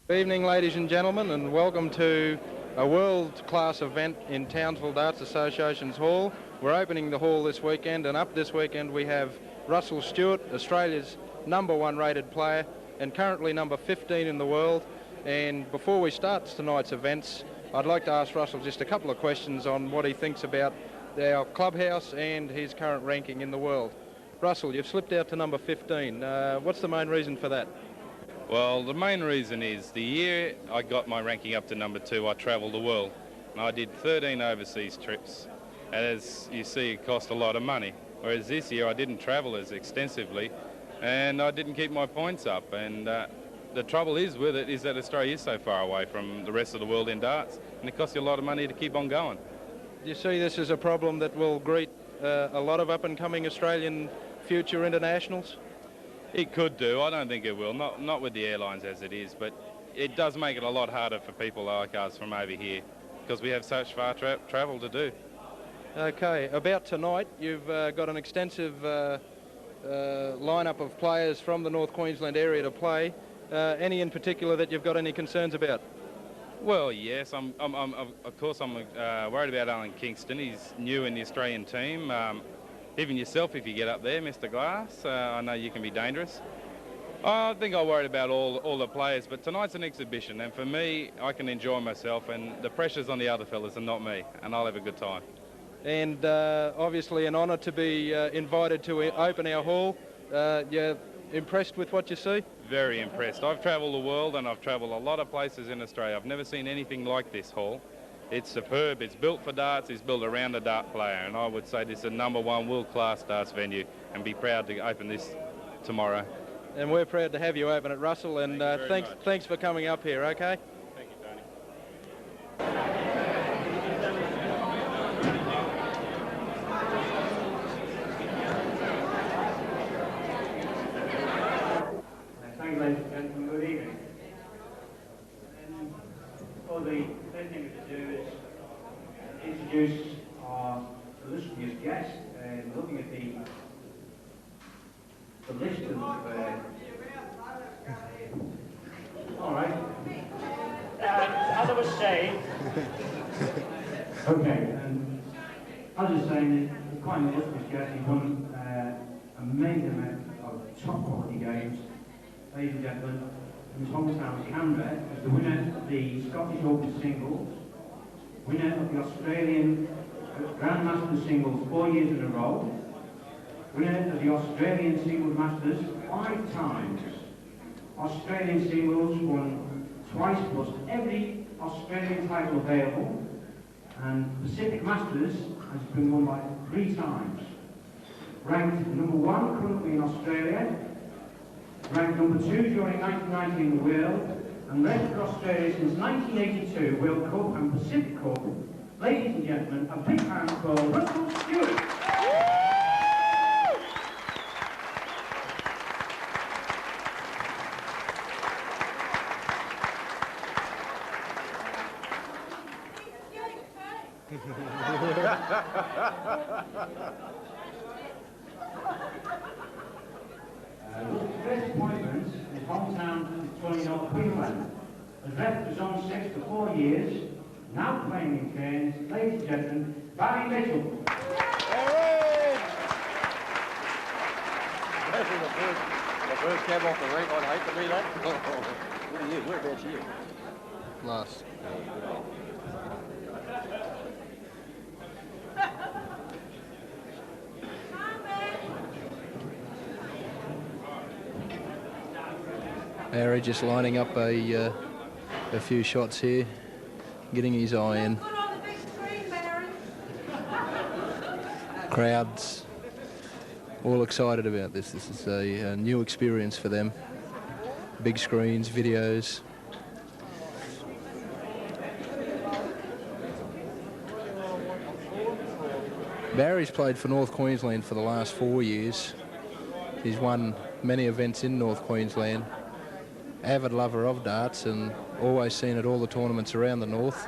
Good evening, ladies and gentlemen, and welcome to a world-class event in Townsville Darts Association's hall. We're opening the hall this weekend, and up this weekend we have Russell Stewart, Australia's #1 rated player and currently number 15 in the world. And before we start tonight's events, I'd like to ask Russell just a couple of questions on what he thinks about our clubhouse and his current ranking in the world. Russell, you've slipped out to number 15. What's the main reason for that? Well, the main reason is the year I got my ranking up to number 2, I travelled the world. And I did 13 overseas trips. As you see, it cost a lot of money. Whereas this year I didn't travel as extensively and I didn't keep my points up. And the trouble is with it is that Australia is so far away from the rest of the world in darts, and it costs you a lot of money to keep on going. Do you see this as a problem that will greet a lot of up-and-coming Australian future internationals? It could do. I don't think it will. Not with the airlines as it is, but it does make it a lot harder for people like us from over here because we have such far travel to do. Okay, about tonight, you've got an extensive lineup of players from the North Queensland area to play. Any in particular that you've got any concerns about? Well, yes. I'm of course, I'm worried about Alan Kingston. He's new in the Australian team. Even yourself, if you get up there, Mr. Glass, I know you can be dangerous. I think I'm worried about all the players, but tonight's an exhibition, and for me, I can enjoy myself, and the pressure's on the other fellas and not me, and I'll have a good time. And obviously an honour to be invited to open our hall. You're impressed with what you see? Very impressed. I've travelled the world, and I've travelled a lot of places in Australia. I've never seen anything like this hall. It's superb. It's built for darts. It's built around a dart player, and I would say this is a #1 world-class darts venue, and be proud to open this tomorrow. And we're proud to have you open it, Russell, and thanks for coming up here, okay? Thank you, Tony. Thank you, ladies and gentlemen. Good evening. Well, the first thing to do is introduce our illustrious guest. Looking at the list of... all right. As I was saying... okay, and as I was saying, he's quite an illustrious guest. He's won a major amount of top quality games. Ladies and gentlemen, from his hometown of Canberra, as the winner of the Scottish Open Singles, winner of the Australian Grandmaster Singles 4 years in a row, winner of the Australian Singles Masters 5 times, Australian Singles won twice plus every Australian title available, and Pacific Masters has been won by 3 times. Ranked #1 currently in Australia, ranked #2 during 1990 in the world, and led for Australia since 1982 World Cup and Pacific Cup. Ladies and gentlemen, a big hand for Russell Stewart. First appointment in his hometown, Townsville, Queensland. Has left for Zone 6 for 4 years, now playing in Cairns. Ladies and gentlemen, Barry Mitchell. The first cab off the rank, I'd hate to be that. What are you? Whereabouts are you? Last. Barry just lining up a few shots here, getting his eye in. Crowds all excited about this. This is a new experience for them. Big screens, videos. Barry's played for North Queensland for the last 4 years. He's won many events in North Queensland. Avid lover of darts and always seen at all the tournaments around the north.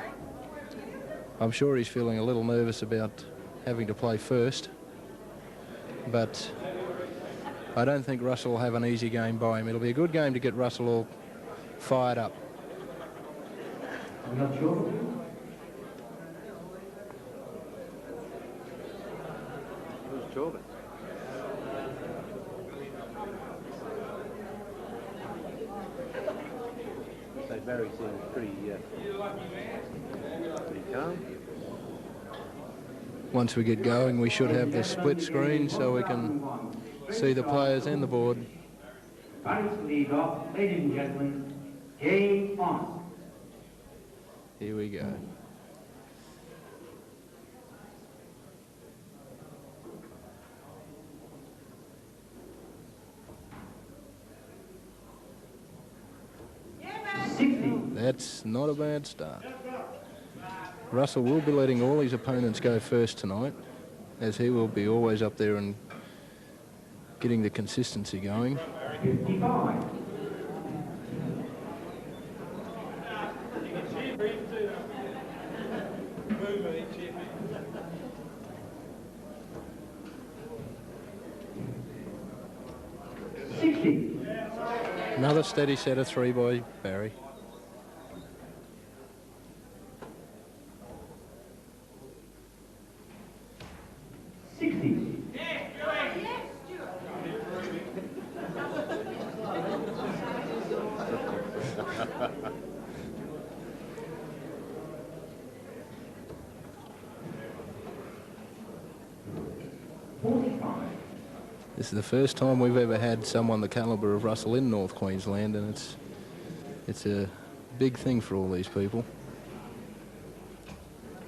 I'm sure he's feeling a little nervous about having to play first, but I don't think Russell will have an easy game by him. It'll be a good game to get Russell all fired up. We got short. Who's Jordan? So Barry seems pretty calm. Once we get going, we should have the split screen so we can see the players and the board. Barry's lead off, ladies and gentlemen, game on. Here we go. That's not a bad start. Russell will be letting all his opponents go first tonight, as he will be always up there and getting the consistency going. 55. Another steady set of 3 by Barry. This is the first time we've ever had someone the calibre of Russell in North Queensland, and it's a big thing for all these people.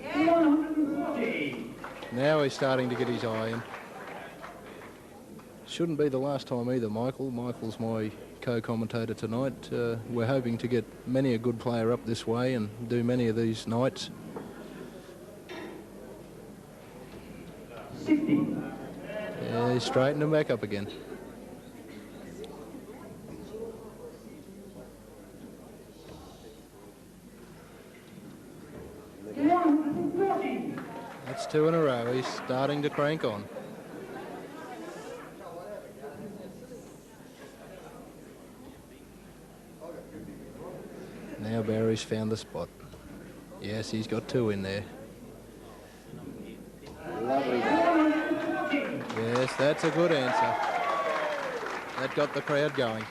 140. Now he's starting to get his eye in. Shouldn't be the last time either, Michael. Michael's my co-commentator tonight. We're hoping to get many a good player up this way and do many of these nights. 60. Yeah, he's straightened him back up again. That's 2 in a row. He's starting to crank on. Now Barry's found the spot. Yes, he's got 2 in there. Lovely. Yes, that's a good answer. That got the crowd going.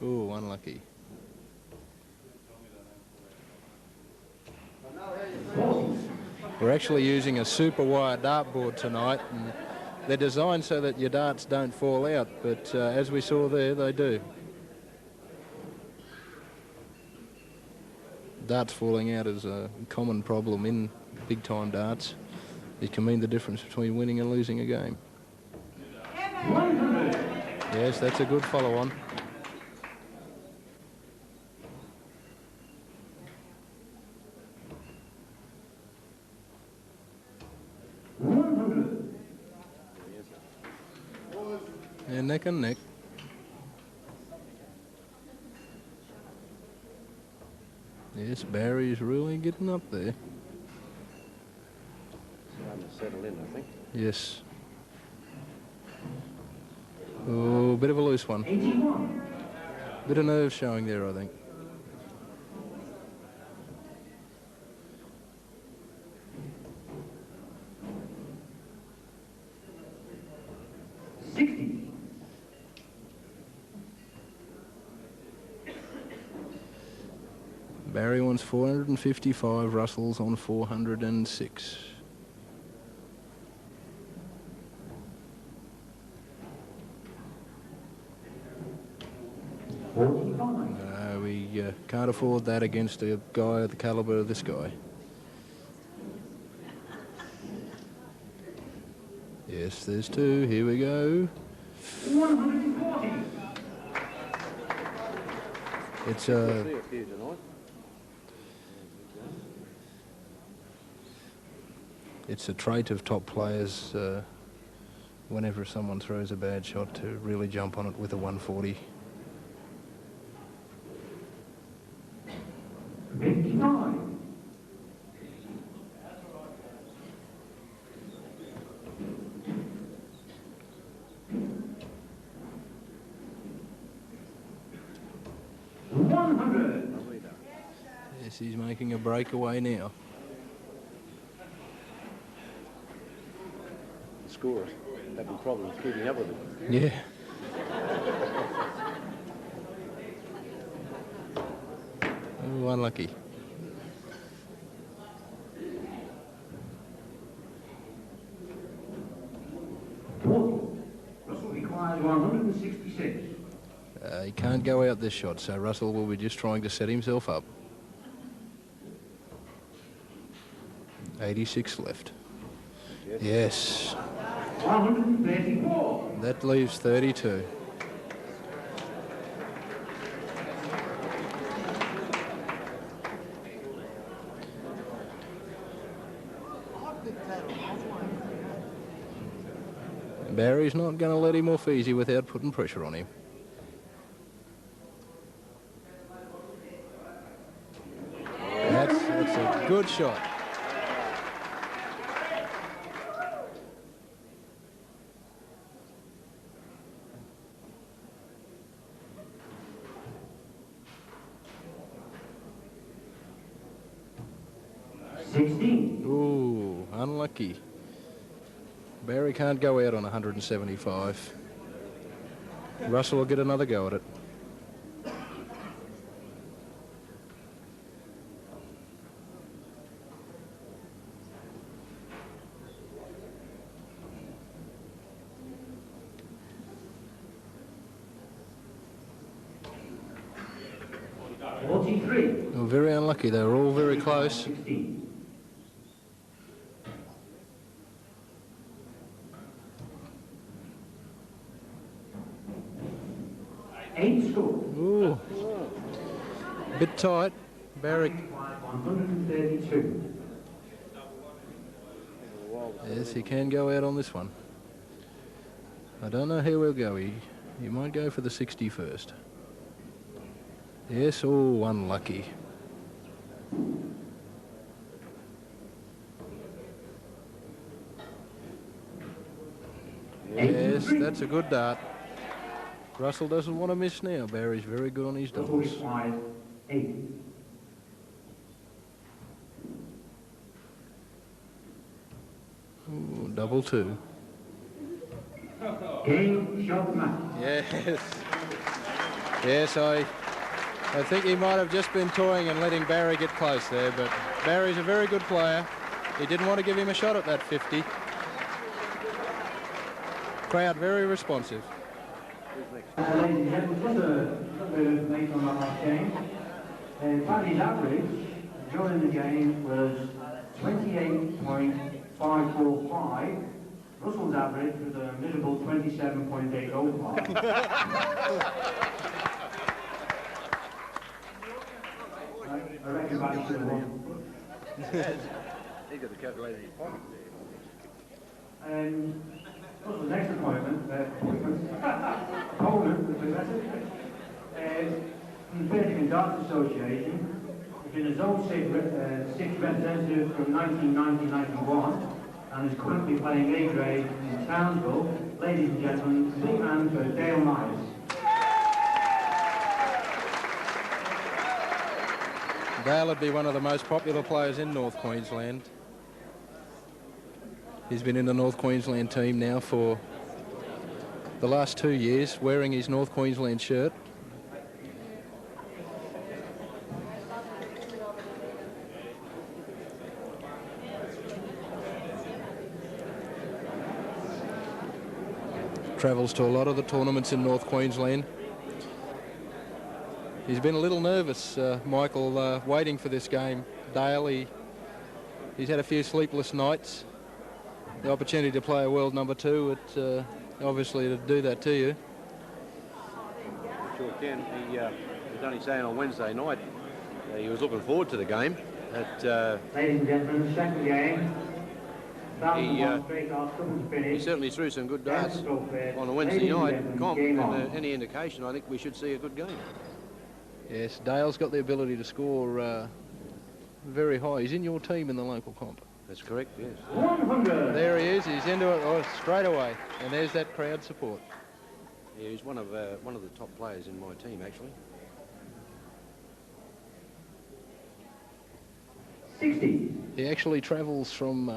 Ooh, unlucky. We're actually using a super wire dartboard tonight, and they're designed so that your darts don't fall out, but as we saw there, they do. Darts falling out is a common problem in big-time darts. It can mean the difference between winning and losing a game. 100. Yes, that's a good follow-on. And neck and neck. Yes, Barry's really getting up there. Starting to settle in, I think. Yes. Oh, bit of a loose one. 81. Bit of nerve showing there, I think. Barry wants 455, Russell's on 406. We can't afford that against a guy of the calibre of this guy. Yes, there's 2. Here we go. 140. It's It's a trait of top players whenever someone throws a bad shot to really jump on it with a 140. 59. 100. Yes, he's making a breakaway now. The scorers having problems keeping up with him. Yeah. Oh, unlucky. Russell requires 166. He can't go out this shot, so Russell will be just trying to set himself up. 86 left. Yes. 134. That leaves 32. Barry's not going to let him off easy without putting pressure on him. That's a good shot. Ooh, unlucky. Barry can't go out on 175. Russell will get another go at it. Oh, very unlucky. They were all very close. Ooh, bit tight. Barry. 132. Yes, he can go out on this one. I don't know how he'll go. He might go for the 60 first. Yes, oh, unlucky. Yes, that's a good dart. Russell doesn't want to miss now. Barry's very good on his doubles. Ooh, double two. Yes. Yes, I think he might have just been toying and letting Barry get close there, but Barry's a very good player. He didn't want to give him a shot at that 50. Crowd very responsive. Ladies and gentlemen, just a little bit of information on the last game. Paddy's average during the game was 28.545. Russell's average was a miserable 27.805. I reckon Paddy should have won. He got the calculator in his pocket there. What's the next appointment? Opponent, the professor. From the American Darts Association, has been a Zone 6 representative from 1990-91 and is currently playing A grade in Townsville. Ladies and gentlemen, big man for Dale Myers. Dale would be one of the most popular players in North Queensland. He's been in the North Queensland team now for the last 2 years, wearing his North Queensland shirt. Travels to a lot of the tournaments in North Queensland. He's been a little nervous, Michael, waiting for this game. Dale, he's had a few sleepless nights. The opportunity to play a world number 2, it obviously to do that to you. Sure can. He was only saying on Wednesday night he was looking forward to the game. Ladies and gentlemen, second game. He certainly threw some good darts on a Wednesday night comp, and any indication, I think we should see a good game. Yes, Dale's got the ability to score very high. He's in your team in the local comp. That's correct, yes. 100. There he is. He's into it straight away, and there's that crowd support. Yeah, he's one of the top players in my team, actually. 60. He actually travels from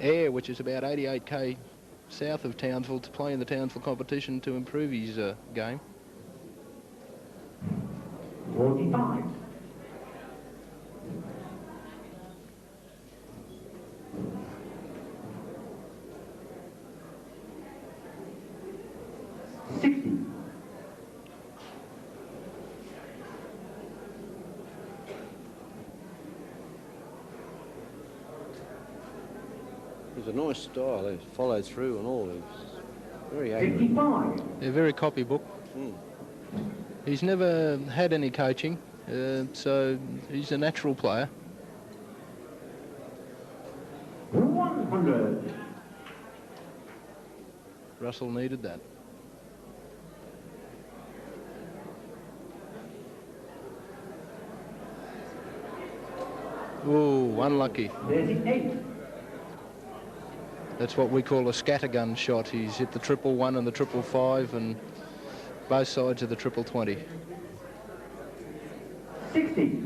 Ayr, which is about 88k south of Townsville, to play in the Townsville competition to improve his game. 45. 60. It's a nice style. It follows through and all. It's very accurate. 55. They're very copybook. He's never had any coaching, so he's a natural player. 100. Russell needed that. Ooh, unlucky. 38. That's what we call a scattergun shot. He's hit the 111 and the 555 and both sides of the 20. 60.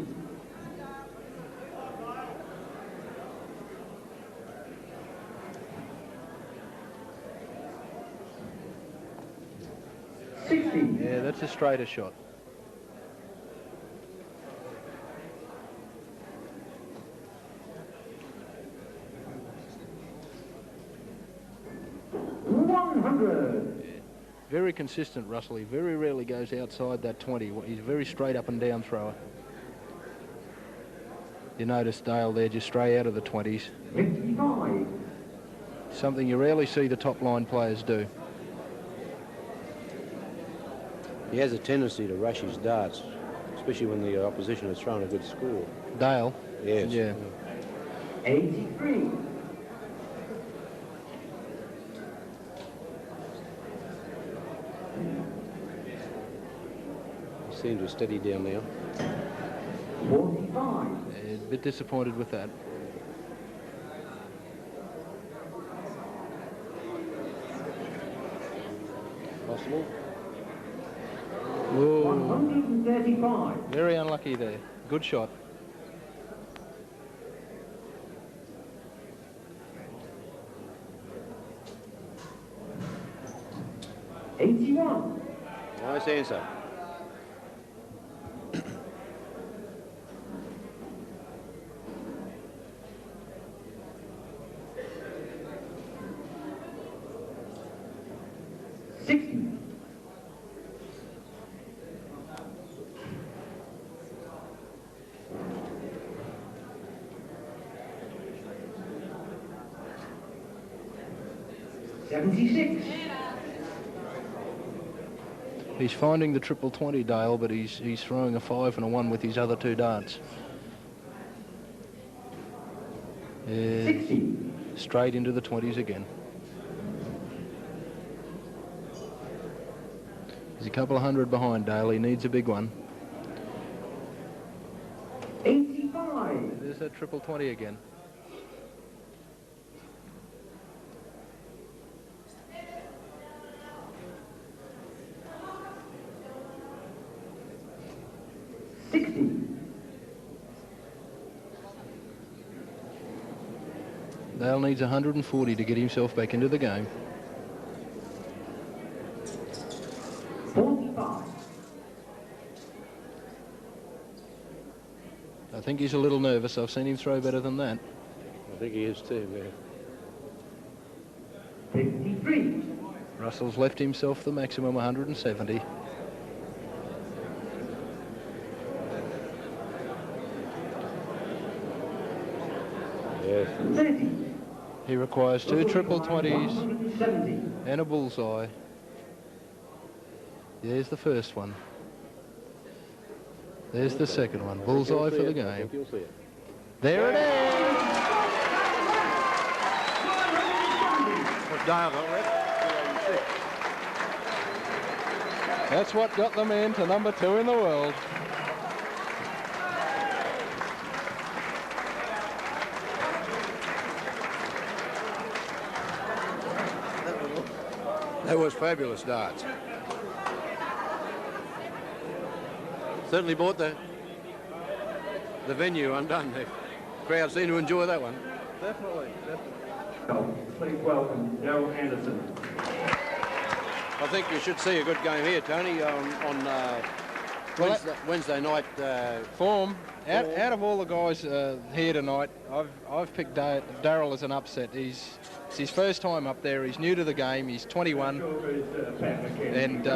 60. Yeah, that's a straighter shot. Very consistent, Russell. He very rarely goes outside that 20. He's a very straight up and down thrower. You notice Dale there just straight out of the 20s. 55. Something you rarely see the top line players do. He has a tendency to rush his darts, especially when the opposition is throwing a good score. Dale? Yes. Yeah. 83. He seems to steady down now. 45. A bit disappointed with that. Possible. Whoa. 135. Very unlucky there. Good shot. Nice answer. He's finding the 20, Dale, but he's throwing a 5 and a 1 with his other two darts. Straight into the 20s again. He's a couple of hundred behind Dale. He needs a big one. 85. There's that 20 again. Dale needs 140 to get himself back into the game. 45. I think he's a little nervous. I've seen him throw better than that. I think he is too, man. 53. Russell's left himself the maximum 170. Yes. 30. He requires two 20s 170. and a bullseye. There's the first one. There's the second one. Bullseye for the game. You'll see it. There it is! What Dale got left? That's what got them into number 2 in the world. That was fabulous darts. Certainly brought the venue undone. The crowd seem to enjoy that one. Definitely. Please welcome Daryl Anderson. I think you should see a good game here, Tony, on Wednesday night Form. Out of all the guys here tonight, I've picked Daryl as an upset. It's his first time up there. He's new to the game. He's 21, and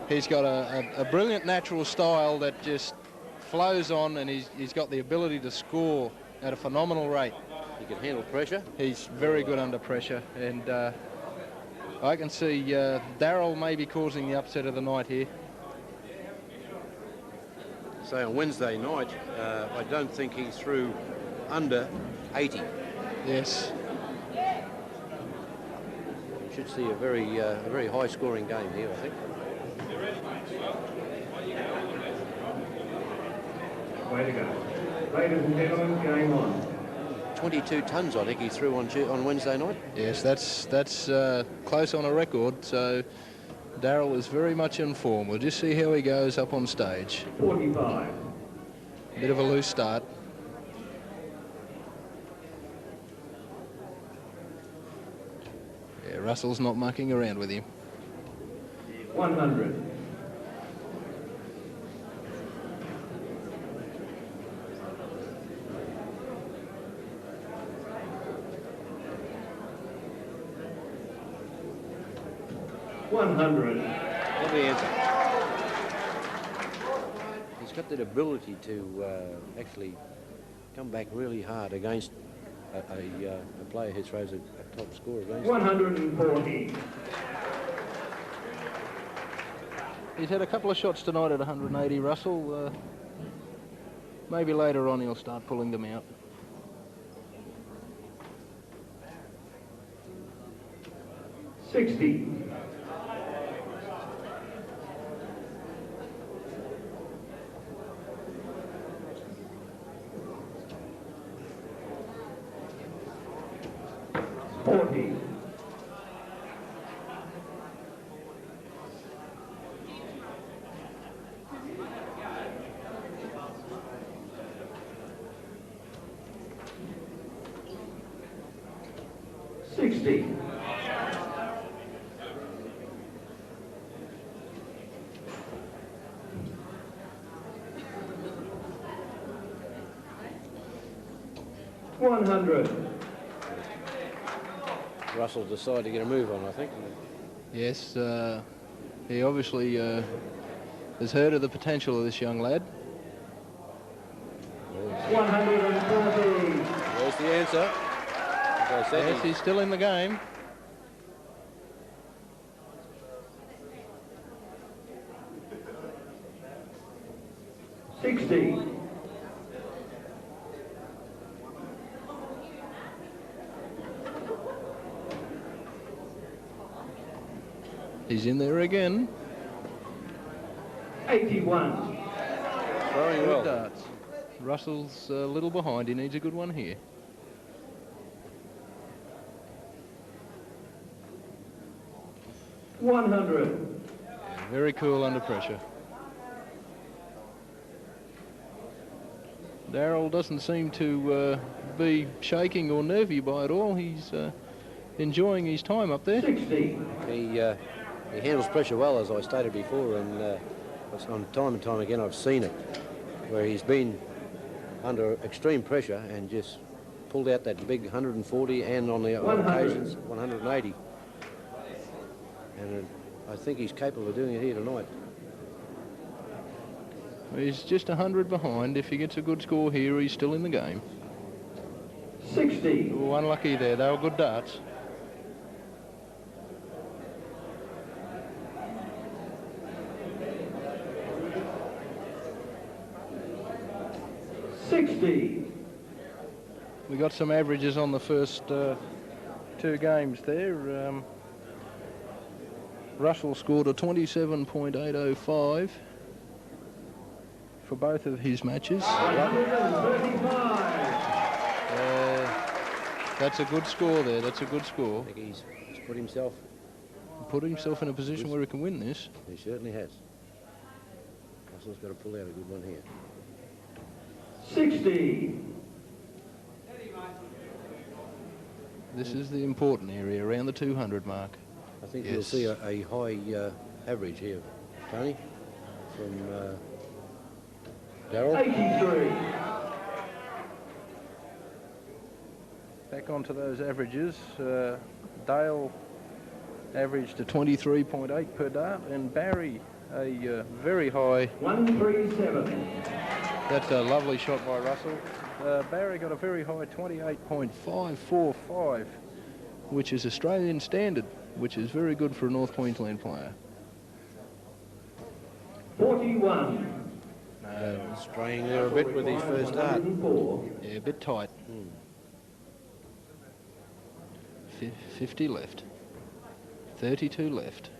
he's got a brilliant natural style that just flows on, and he's got the ability to score at a phenomenal rate. He can handle pressure. He's very good under pressure, and I can see Daryl may be causing the upset of the night here. So on Wednesday night, I don't think he threw under 80. Yes. Should see a very high-scoring game here, I think. Way to go. Ladies and gentlemen, game on. 22 tons, I think he threw on Wednesday night. Yes, that's close on a record, so Daryl is very much in form. We'll just see how he goes up on stage. 45. Bit of a loose start. Yeah, Russell's not mucking around with him. 100. Lovely answer. He's got that ability to actually come back really hard against a player who throws a top score against 140. He's had a couple of shots tonight at 180, Russell. Maybe later on he'll start pulling them out. $60. $40. $60. $100. Russell decided to get a move on, I think. Yes, he obviously has heard of the potential of this young lad. 140. There's the answer. As I said, Yes, he's still in the game. $60. He's in there again. 81. throwing Good well. darts. Russell's a little behind. He needs a good one here. $100. Very cool under pressure. Daryl doesn't seem to be shaking or nervy by it all. He's enjoying his time up there. 60. He handles pressure well, as I stated before, and on time and time again I've seen it, where he's been under extreme pressure and just pulled out that big 140 and on the odd occasions 180. And I think he's capable of doing it here tonight. He's just 100 behind. If he gets a good score here, he's still in the game. 60. Oh, unlucky there. They were good darts. $60. We got some averages on the first two games there. Russell scored a 27.805 for both of his matches. 135. That's a good score there. That's a good score. I think he's put himself. Put himself in a position where he can win this. He certainly has. Russell's got to pull out a good one here. 60. This is the important area, around the 200 mark. I think you'll see a high average here, Tony, from Darryl. 83. Back onto those averages. Dale averaged a 23.8 per dart, and Barry a very high. 137. That's a lovely shot by Russell. Barry got a very high 28.545, which is Australian standard, which is very good for a North Queensland player. 41. Straying there a bit with his first dart. Yeah, a bit tight. 50 left. 32 left.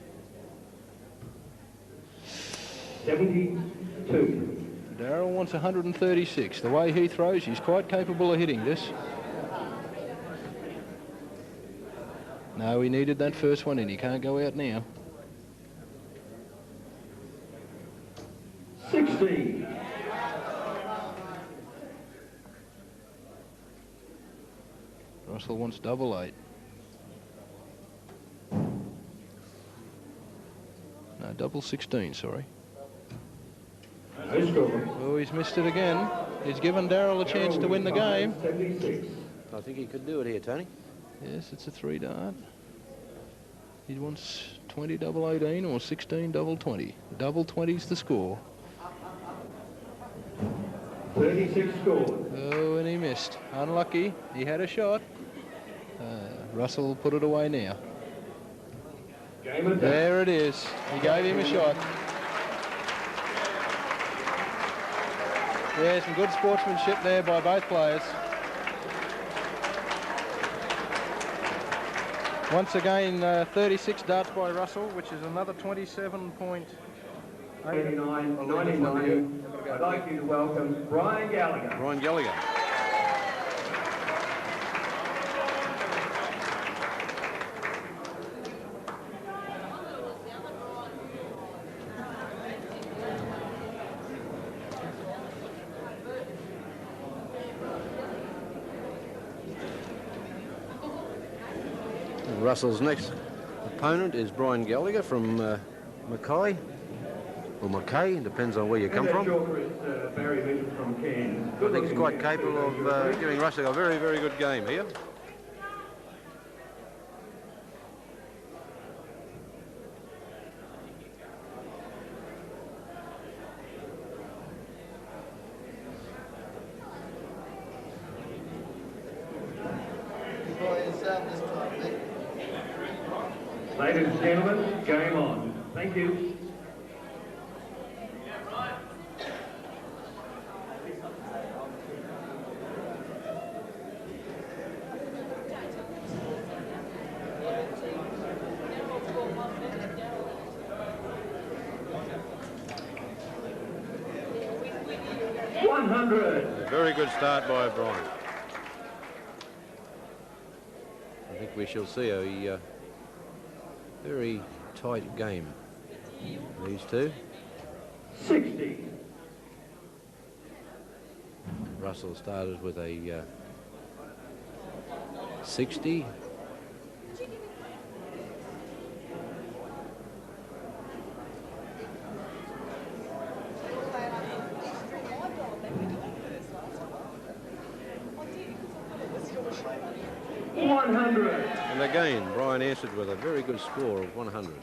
72. Darryl wants 136. The way he throws, he's quite capable of hitting this. No, he needed that first one in. He can't go out now. 60. Russell wants double 8. No, double 16, sorry. No score. Oh, he's missed it again. He's given Darryl a chance to win the game. 76. I think he could do it here, Tony. Yes, it's a 3 dart. He wants 20 double 18 or 16 double 20. Double 20's the score. 36 scored. Oh, and he missed. Unlucky. He had a shot. Russell put it away now. Game of There it is. He gave him a shot. Yeah, some good sportsmanship there by both players. Once again, 36 darts by Russell, which is another 27.8. 99. I'd like you to welcome Brian Gallagher. Brian Gallagher. Russell's next opponent is Brian Gallagher from Mackay, or Mackay, depends on where you come from. Barry Mitchell from Cairns. I think he's quite capable of giving Russell a very, very good game here. Ladies and gentlemen, game on. Thank you. A very good start by Brian. I think we shall see a very tight game, these two. 60. Russell started with a 60. And again, Brian answered with a very good score of 100.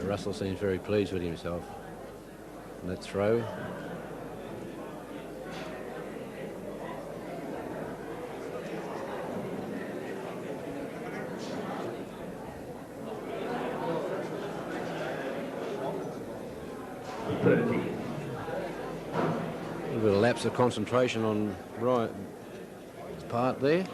Russell seems very pleased with himself in that throw. A little lapse of concentration on Brian's part there.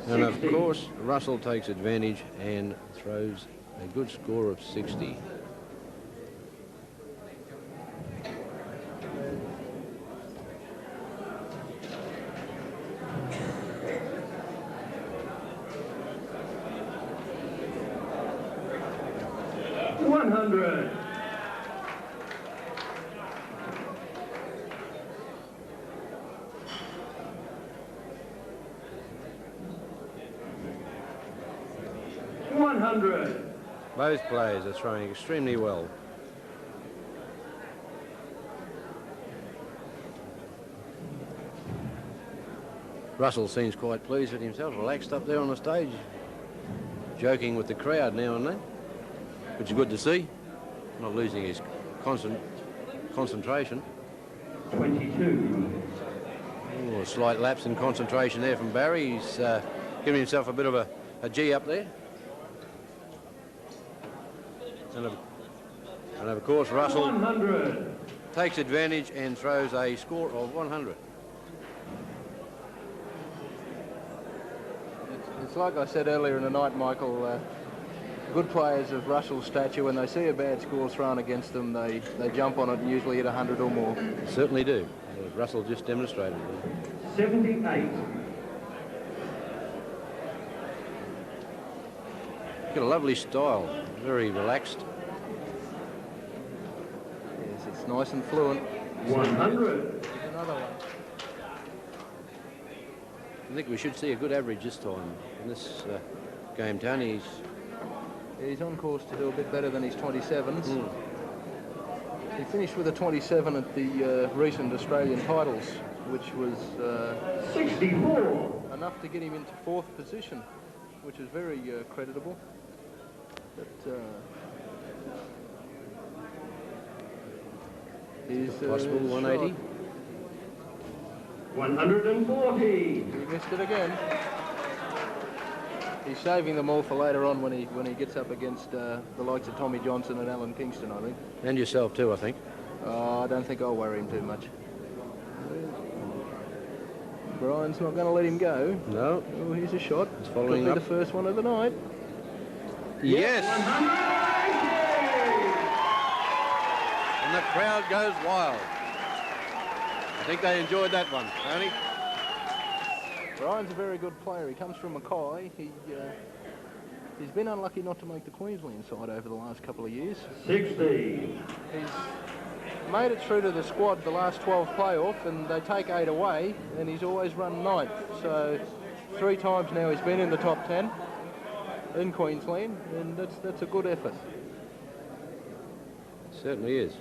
And of course, Russell takes advantage and throws a good score of 60. 100. Both players are throwing extremely well. Russell seems quite pleased with himself, relaxed up there on the stage, joking with the crowd now and then, which is good to see. Not losing his concentration. 22. Oh, a slight lapse in concentration there from Barry. He's giving himself a bit of a G up there. And of course, Russell 100. takes advantage and throws a score of 100. It's like I said earlier in the night, Michael, good players of Russell's stature, when they see a bad score thrown against them, they jump on it and usually hit 100 or more. Certainly do. Russell just demonstrated. 78. Got a lovely style, very relaxed. Yes, it's nice and fluent. 100. Another one. I think we should see a good average this time in this game, Tony. He's on course to do a bit better than his 27s. He finished with a 27 at the recent Australian titles, which was 64. enough to get him into 4th position, which is very creditable. But he's possible 180. 140. He missed it again. He's saving them all for later on when he gets up against the likes of Tommy Johnson and Alan Kingston, I think. And yourself too, I think. I don't think I'll worry him too much. Brian's not going to let him go. No. Oh, here's a shot. It's following Could be up. the first one of the night. Yes! And the crowd goes wild. I think they enjoyed that one, Tony. Brian's a very good player. He comes from Mackay. He's been unlucky not to make the Queensland side over the last couple of years. 60. He's made it through to the squad the last 12 playoff, and they take 8 away, and he's always run 9th. So 3 times now he's been in the top 10 in Queensland, and that's a good effort. Certainly is.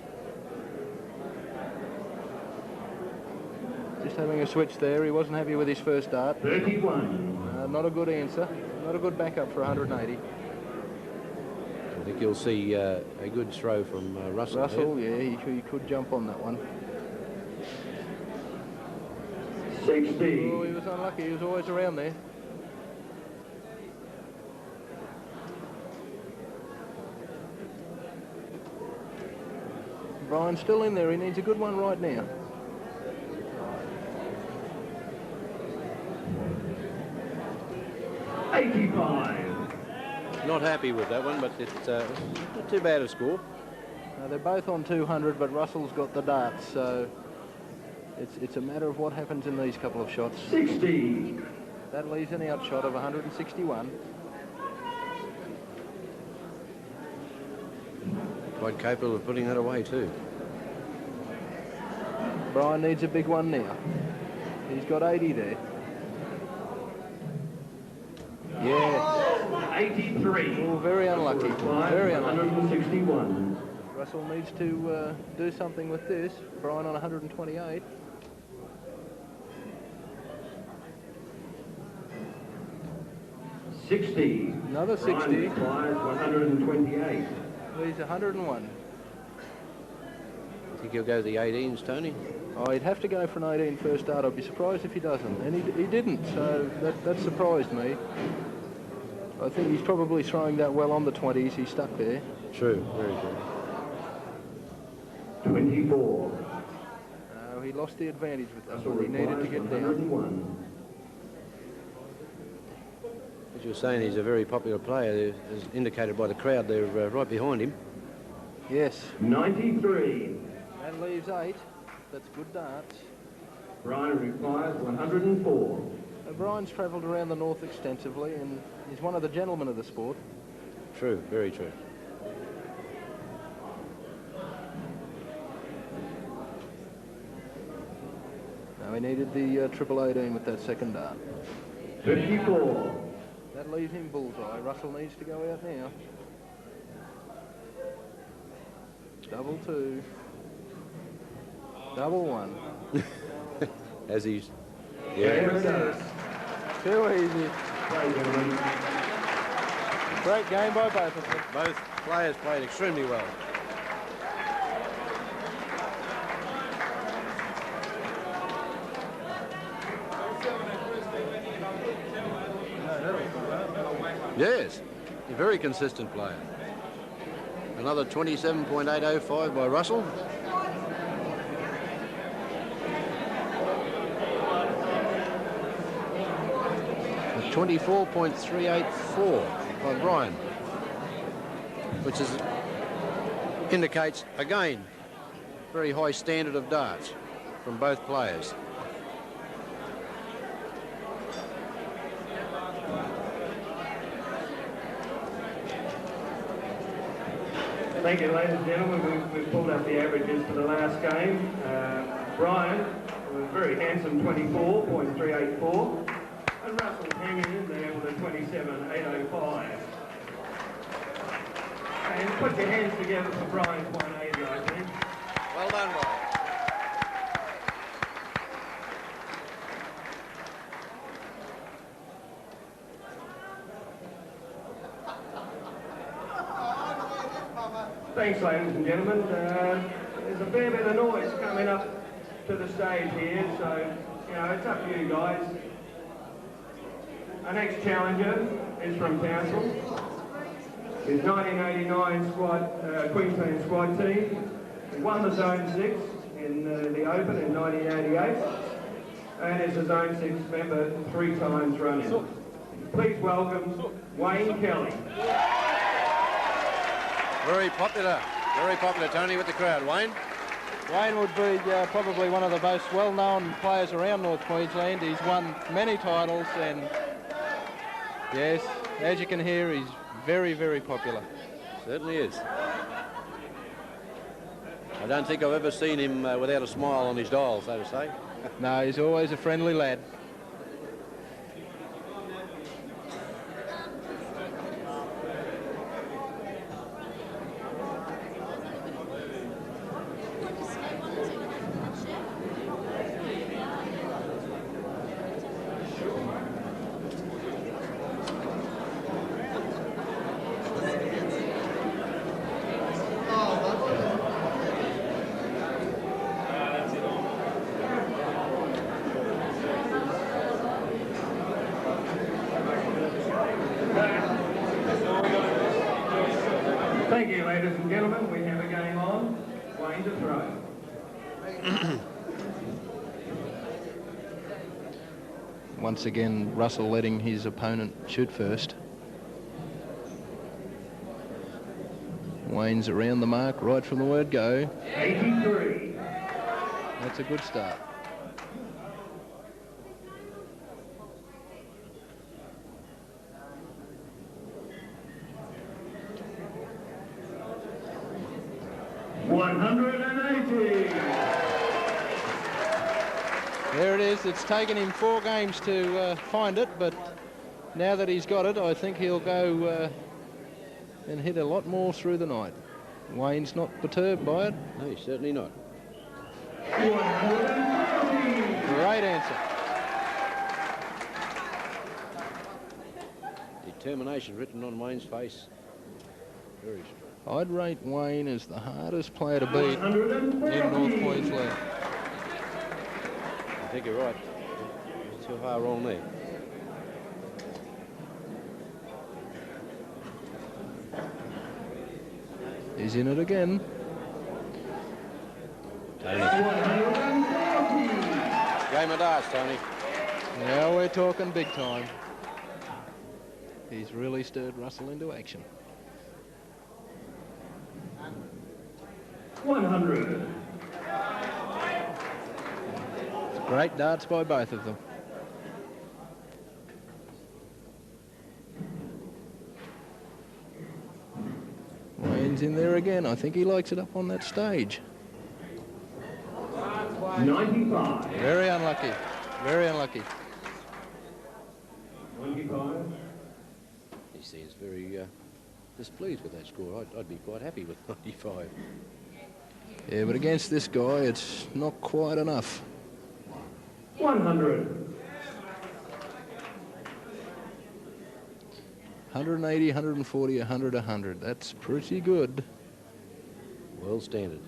Just having a switch there. He wasn't happy with his first dart. 31. Not a good answer. Not a good backup for 180. I think you'll see a good throw from Russell. Russell, yeah, he could jump on that one. 60. Oh, he was unlucky. He was always around there. Brian's still in there. He needs a good one right now. Not happy with that one, but it's not too bad a score. They're both on 200, but Russell's got the darts, so it's a matter of what happens in these couple of shots. 60. That leaves an outshot of 161. Quite capable of putting that away too. Brian needs a big one now. He's got 80 there. Yeah. 83. Oh, very unlucky. Very unlucky. 161. Russell needs to do something with this. Brian on 128. Another 60. Brian requires 128. He's 101. I think he'll go the 18s, Tony. Oh, he'd have to go for an 18 first start. I'd be surprised if he doesn't. And he didn't, so that surprised me. I think he's probably throwing that well on the 20s. He's stuck there. True, very true. 24. He lost the advantage with that one. He needed to get down. 101. As you were saying, he's a very popular player, as indicated by the crowd. They're right behind him. Yes. 93. That leaves 8. That's good darts. Brian requires 104. Brian's travelled around the north extensively, and he's one of the gentlemen of the sport. True, very true. he needed the triple 18 with that second dart. 54. That leaves him bullseye. Russell needs to go out now. Double 2. Double 1. As he's... There it is. Too easy. Great game by both of them. Both players played extremely well. Yes, a very consistent player. Another 27.805 by Russell. A 24.384 by Brian, which indicates, again, very high standard of darts from both players. Thank you, ladies and gentlemen. We've pulled up the averages for the last game. Brian was a very handsome 24.384, and Russell hanging in there with a 27.805. And put your hands together for Brian's 180, I think. Well done, Brian. Thanks, ladies and gentlemen. There's a fair bit of noise coming up to the stage here, so, you know, it's up to you guys. Our next challenger is from Townsville. His 1989 Queensland squad team. He won the Zone 6 in the Open in 1988, and is a Zone 6 member 3 times running. Please welcome Wayne Kelly. Very popular, Tony, with the crowd. Wayne? Wayne would be probably one of the most well-known players around North Queensland. He's won many titles, and yes, as you can hear, he's very, very popular. Certainly is. I don't think I've ever seen him without a smile on his dial, so to say. No, he's always a friendly lad. Thank you, ladies and gentlemen. We have a game on. Wayne to throw. Once again, Russell letting his opponent shoot first. Wayne's around the mark right from the word go. 83. That's a good start. There it is. It's taken him 4 games to find it, but now that he's got it, I think he'll go and hit a lot more through the night. Wayne's not perturbed by it. No, he's certainly not. Great answer. Determination written on Wayne's face. Very strong. I'd rate Wayne as the hardest player to beat in North Queensland. I think you're right. It's too far wrong there. He's in it again. Tony. Game of darts, Tony. Now we're talking big time. He's really stirred Russell into action. 100. Great darts by both of them. Wayne's in there again. I think he likes it up on that stage. 95. Very unlucky. Very unlucky. 95. He seems very displeased with that score. I'd be quite happy with 95. Yeah, but against this guy, it's not quite enough. 100. 180, 140, 100, 100. That's pretty good. World standard.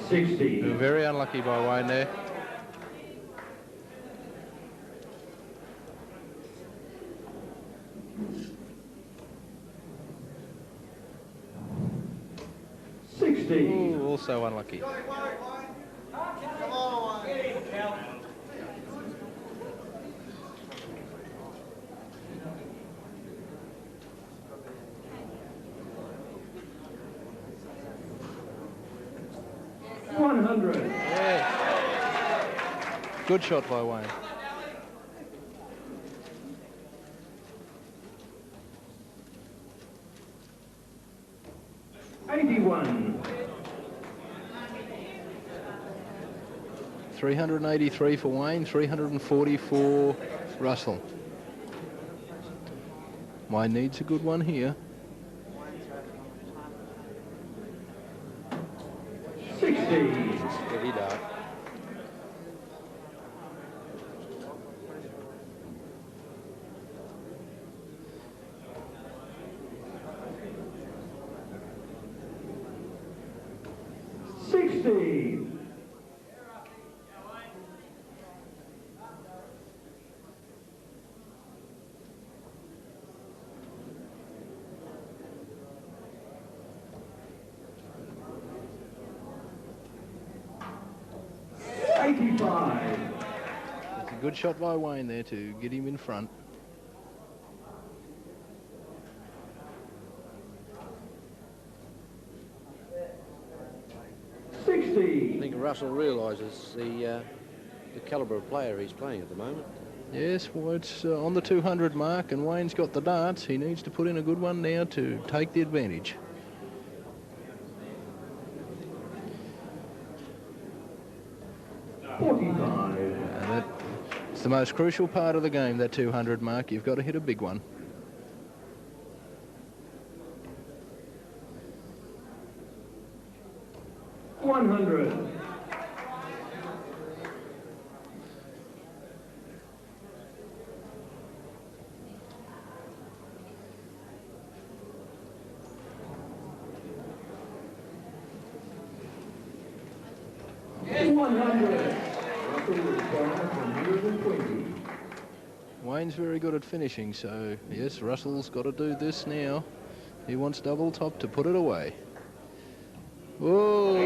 $60. Very unlucky by Wayne there. $60. Ooh, also unlucky. $100. Yeah. Good shot by Wayne. $81. 383 for Wayne, 340 for Russell. Wayne needs a good one here. 60. Steady dart. $60. 85. It's a good shot by Wayne there to get him in front. I 60. think Russell realises the calibre of player he's playing at the moment. Yes, well, it's on the 200 mark, and Wayne's got the darts. He needs to put in a good one now to take the advantage. And it's the most crucial part of the game, that 200 mark. You've got to hit a big one. $100. Wayne's very good at finishing, so yes, Russell's got to do this now. He wants double top to put it away. Whoa!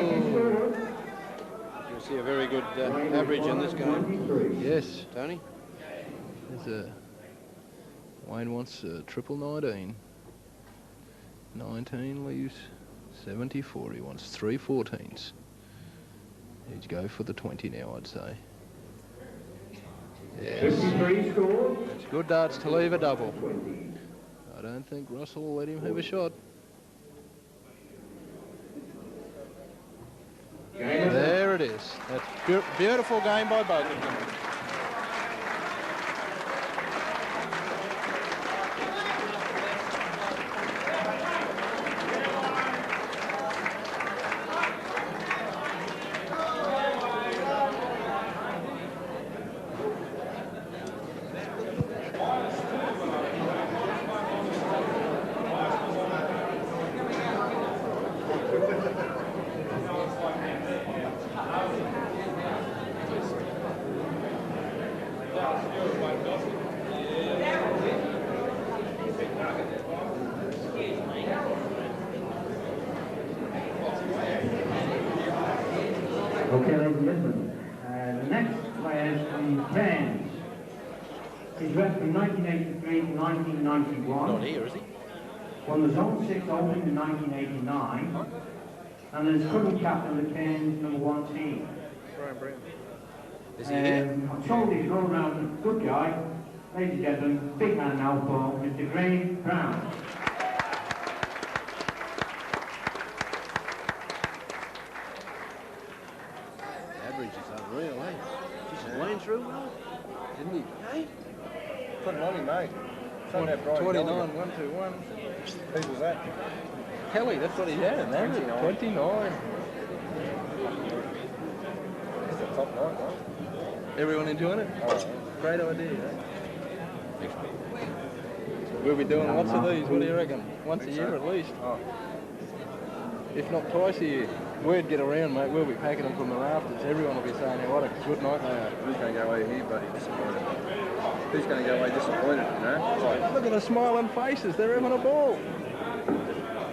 You'll see a very good average in this game. Yes. Tony? Wayne wants a triple 19. 19 leaves 74. He wants 3 14s. He'd go for the 20 now, I'd say. Yes. 53 score. It's good darts to leave a double. I don't think Russell will let him have a shot. There it is. That's beautiful game by both of them. Okay, ladies and gentlemen, the next player from Cairns. He's rep from 1983 to 1991. Not here, is he? Won the Zone 6 Open in 1989. And is current captain of the Cairns #1 team. Is he here? I'm told he's all around a good guy. Ladies and gentlemen, big hand now for Mr. Graham Brown. through well? Didn't he? Hey? Put it on him, mate. Son that Brian 29, Gallagher. 121. Who was that? Kelly, that's what he had, an average. 29. He's the top night, mate. Everyone enjoying it? Oh, Great idea, eh? We'll be doing lots of these, what do you reckon? Once a year at least. oh. If not twice a year. Word get around, mate, we'll be packing them from the rafters. Everyone will be saying, hey, what a good night they are. Who's going to go away here, buddy? Disappointed. Who's going to go away disappointed, you know? Look at the smiling faces, they're having a ball.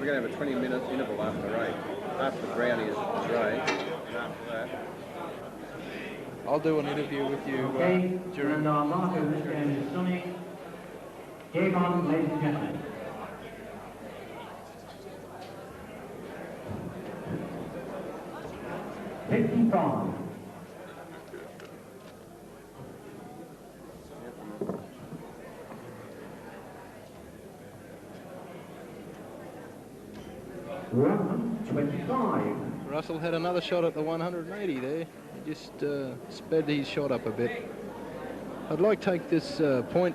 We're going to have a 20-minute interval after the rain. After the brownie is rain. And after that, I'll do an interview with you Okay, during... and our marker of this game is Sonny. Game on, ladies and gentlemen. $55. $125. Russell had another shot at the 180 there. He just sped his shot up a bit. I'd like to take this point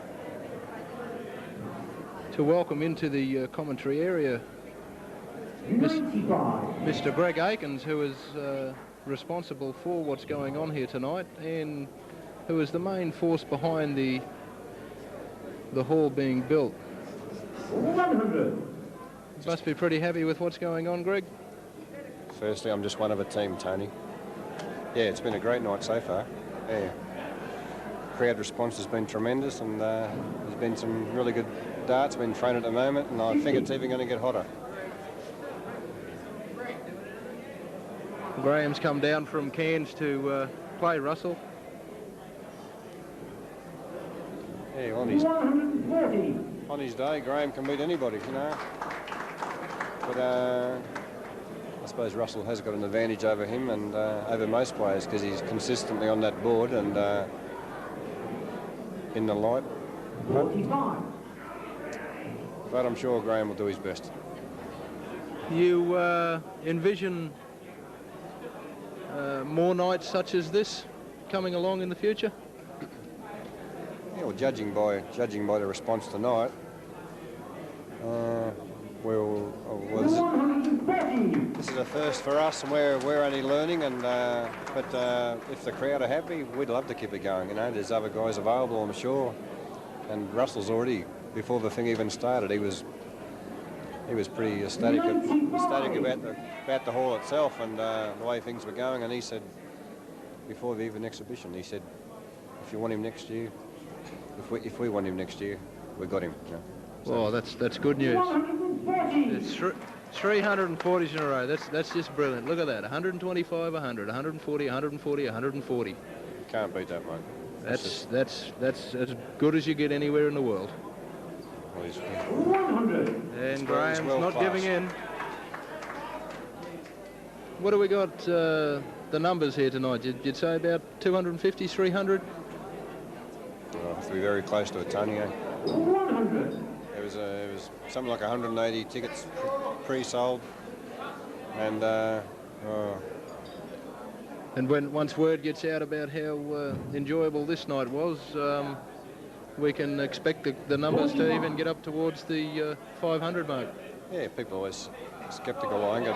to welcome into the commentary area Mr. Greg Aikens, who is responsible for what's going on here tonight and who is the main force behind the hall being built. 100. Must be pretty happy with what's going on, Greg. Firstly, I'm just one of a team, Tony. Yeah, it's been a great night so far. Yeah. Crowd response has been tremendous, and there's been some really good darts being thrown at the moment, and I think it's even going to get hotter. Graham's come down from Cairns to play, Russell. Yeah, 140. on his day, Graham can beat anybody, you know. But I suppose Russell has got an advantage over him and over most players because he's consistently on that board and in the light. 45. But I'm sure Graham will do his best. You envision more nights such as this coming along in the future? Yeah, well, judging by the response tonight, this is a first for us, and we're only learning. And but if the crowd are happy, we'd love to keep it going. You know, there's other guys available, I'm sure. And Russell's already, before the thing even started, he was pretty ecstatic about the hall itself and the way things were going. And he said, before the even exhibition, he said, if you want him next year, if we want him next year, we got him. You know? So, well, that's good news. It's 340s in a row. That's just brilliant. Look at that. 125, 100, 140, 140, 140. can't beat that, mate. That's as good as you get anywhere in the world. Well, he's 100. And Graham's world not class. giving in. What do we got, the numbers here tonight? You'd say about 250, 300? Well, have to be very close to it, Tony. 100. It was something like 180 tickets pre-sold, and And once word gets out about how enjoyable this night was, we can expect the numbers to even get up towards the 500 mark. yeah, people are always sceptical, I think,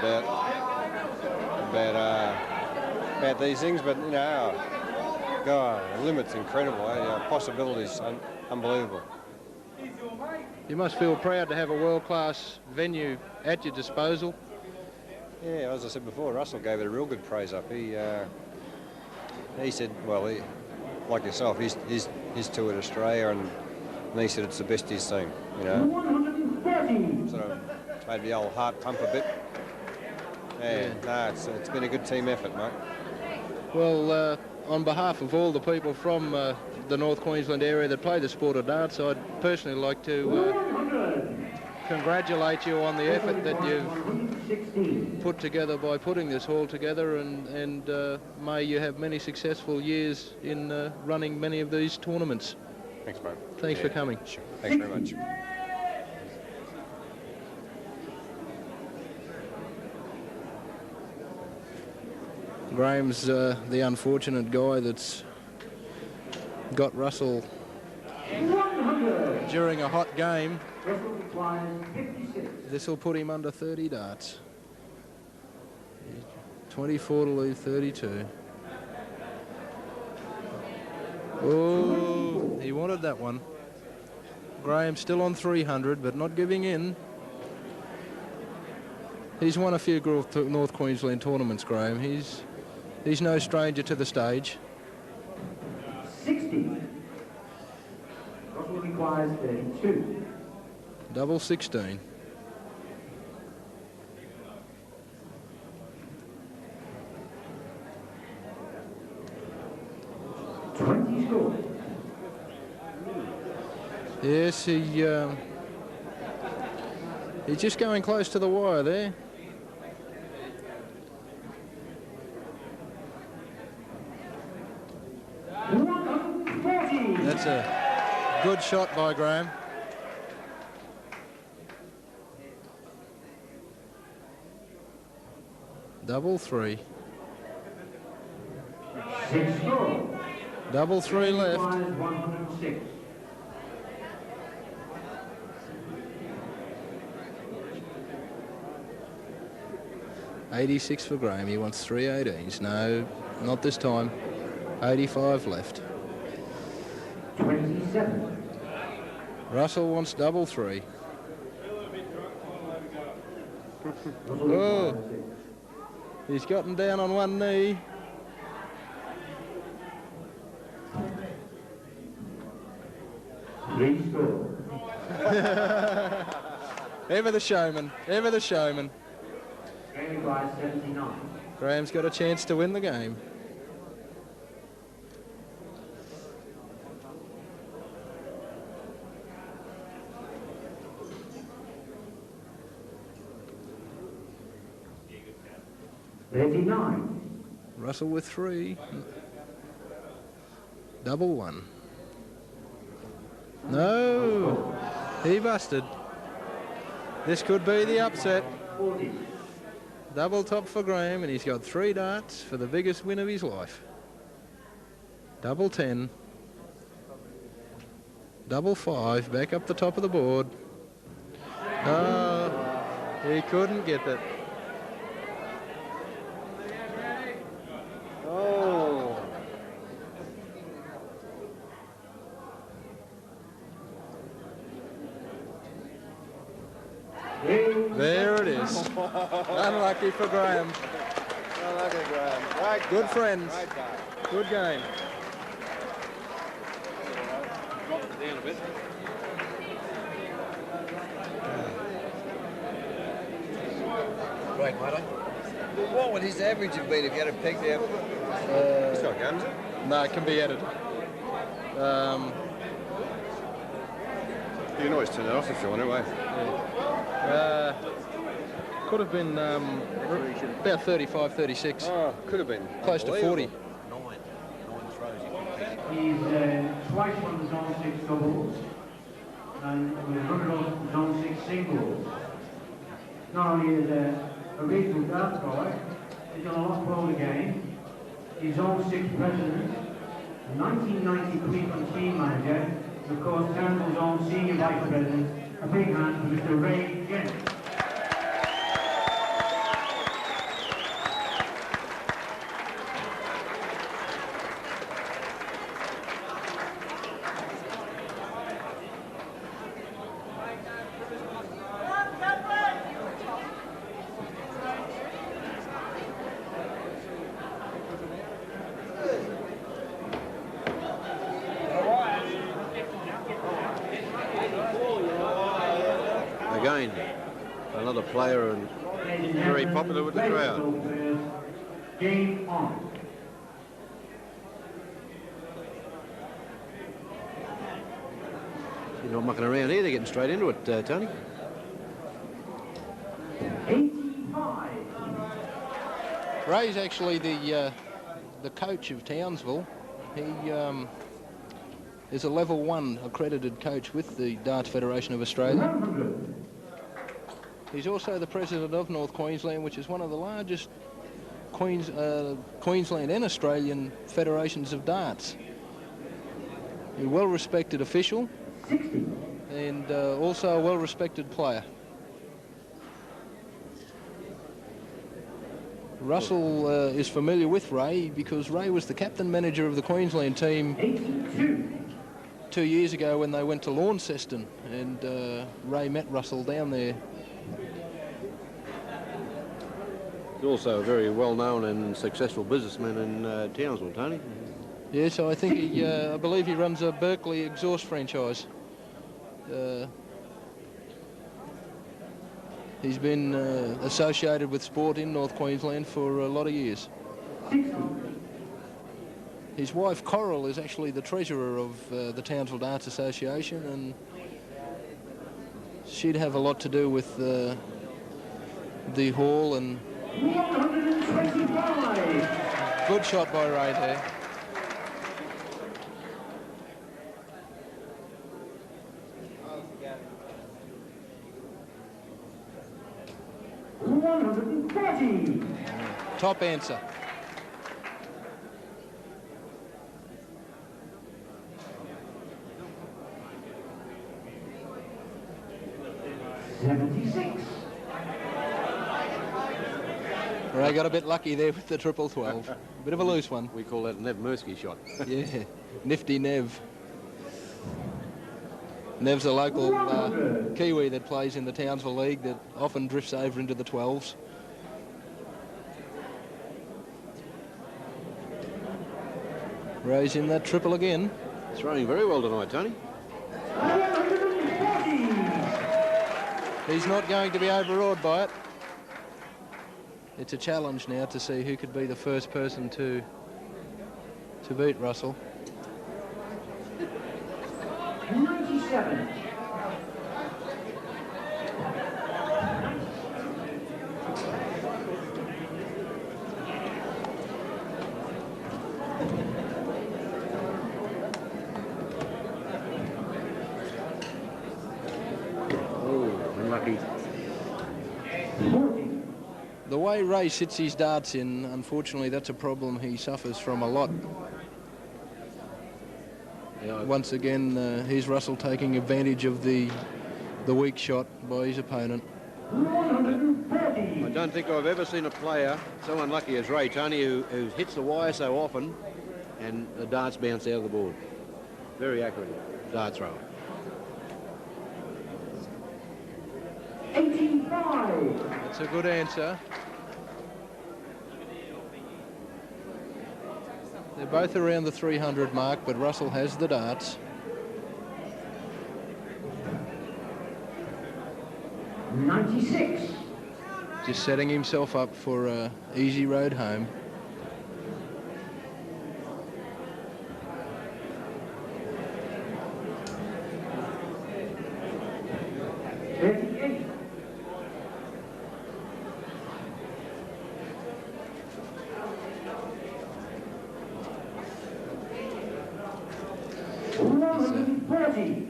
about these things, but you know, God, the limit's incredible. Possibilities unbelievable. You must feel proud to have a world-class venue at your disposal. Yeah, as I said before, Russell gave it a real good praise up. He said, well, like yourself, he's toured Australia, and he said it's the best he's seen. You know, 130. sort of made the old heart pump a bit. Yeah, no, it's been a good team effort, mate. Well, on behalf of all the people from the North Queensland area that play the sport of darts, I'd personally like to 100. congratulate you on the effort that you've 116. put together by putting this hall together, and may you have many successful years in running many of these tournaments. Thanks, mate. Thanks for coming. Sure. Thanks very much. Graham's the unfortunate guy that's got Russell 100. during a hot game. Russell requires 56. This will put him under 30 darts. 24 to leave 32. Oh, he wanted that one. Graham still on 300, but not giving in. He's won a few North Queensland tournaments, Graham. He's no stranger to the stage. 60. Russell requires 32. Double 16. Score. Yes, he's just going close to the wire there. That's a good shot by Graham. Double 3. 6 score. Double 3 left. 106. $86 for Graham. He wants 3 18s. No, not this time. 85 left. 27. Russell wants double 3. Oh, he's gotten down on one knee. Ever the showman, ever the showman. Graham's got a chance to win the game. Russell with 3. Double 1. No, he busted. This could be the upset. Double top for Graham, and he's got 3 darts for the biggest win of his life. Double 10. Double 5, back up the top of the board. Oh, he couldn't get it. Oh. There it is. Unlucky for Graham. Unlucky, Graham. Right. Good friends. Right back. Good game. Drop it down a bit. Great, mate. What would his average have been if you had it pegged out? It's not going, is it? No, it can be edited. You can always turn it off if you want to, eh? Could have been about 35, 36. Oh, could have been. Close to 40. Nine throws. He's twice won the Zone 6 doubles and with 100 Zone 6 singles. Not only is a regional dart player, he's done a lot for the game. He's Zone 6 president, 1990 Cleveland team manager, and of course Townsville Zone senior vice president. A big hand for Mr. Ray Gent. Again, another player and very popular with the crowd. Game on. You're not mucking around here, they're getting straight into it, Tony. 85. Ray's actually the coach of Townsville. He is a level 1 accredited coach with the Darts Federation of Australia. 100. He's also the president of North Queensland, which is one of the largest Queensland and Australian federations of darts. a well-respected official, 60. and also a well-respected player. Russell is familiar with Ray because Ray was the captain manager of the Queensland team 82. 2 years ago when they went to Launceston, and Ray met Russell down there. He's also a very well-known and successful businessman in Townsville, Tony. Yeah, so I think I believe he runs a Berkeley exhaust franchise. He's been associated with sport in North Queensland for a lot of years. 60. His wife Coral is actually the treasurer of the Townsville Darts Association, and she'd have a lot to do with the hall. And 125. good shot by Ray there. Top answer. Ray got a bit lucky there with the 12-12. Bit of a loose one. We call that a Nev Mursky shot. Yeah, nifty Nev. Nev's a local Kiwi that plays in the Townsville League that often drifts over into the 12s. Ray's in that triple again. Throwing very well tonight, Tony. He's not going to be overawed by it. It's a challenge now to see who could be the first person to beat Russell. 97. Unlucky. The way Ray sits his darts in, unfortunately, that's a problem he suffers from a lot. Yeah, once again, here's Russell taking advantage of the weak shot by his opponent. I don't think I've ever seen a player so unlucky as Ray, Tony, who hits the wire so often and the darts bounce out of the board. Very accurate dart thrower. 85. That's a good answer. They're both around the 300 mark, but Russell has the darts. 96. Just setting himself up for an easy road home.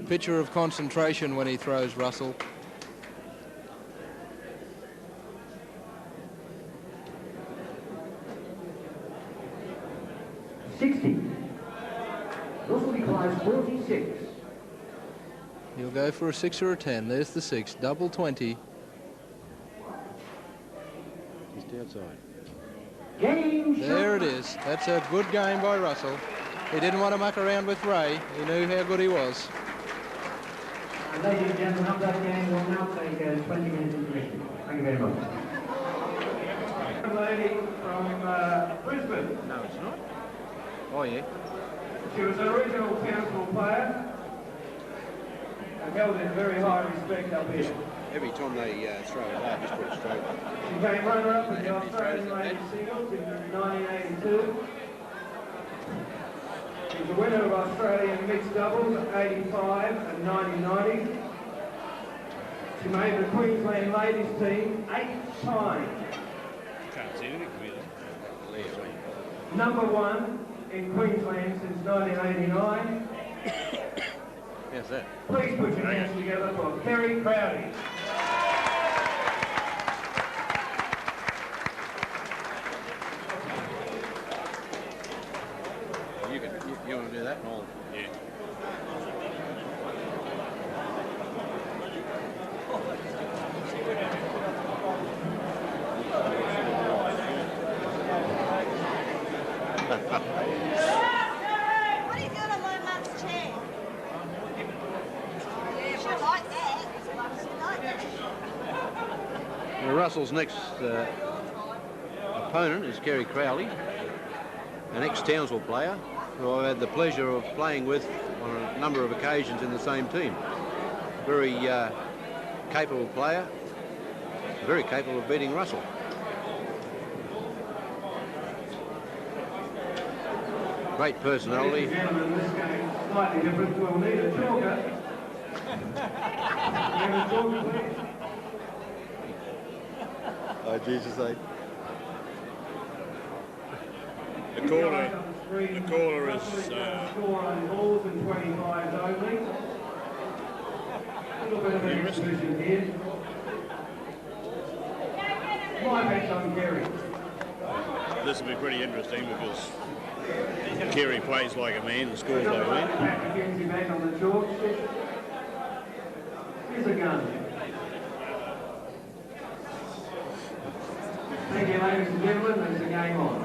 Picture of concentration when he throws, Russell. Russell declines 46. He'll go for a 6 or a 10. There's the 6. Double 20. Just outside. There it is. That's a good game by Russell. He didn't want to muck around with Ray. He knew how good he was. And ladies and gentlemen, of that game will now take a 20 minutes intermission. Thank you very much. A lady from Brisbane. No, it's not. Oh, yeah. She was an original Townsville player and held in very high respect up here. Every time they throw it hard, just put it straight. She came runner-up in the Australian ladies singles in 1982. She was the winner of Australian mixed doubles at 85 and 1990. She made the Queensland ladies team 8 times. Can't see anything really. Number 1 in Queensland since 1989. How's that? Please put your hands together for Kerry Crowdy. You want to do that? And I'll... Yeah. What are you doing on my mum's chair? She'll like that. She'll like that. Well, Russell's next opponent is Kerry Crowley, an ex-Townsville player who I've had the pleasure of playing with on a number of occasions in the same team. Very capable player, very capable of beating Russell. Great personality. Ladies and gentlemen, this game is slightly different. We'll need a chalker. Need a chalker, please. Oh, Jesus, eh? The caller is score on balls and 25s only. A little bit of an exclusion here. My bet's on Kerry. This will be pretty interesting because Kerry plays like a man and scores like a man. Pat McKenzie back on the chalk. Here's a gun. Thank you, ladies and gentlemen. There's a game on.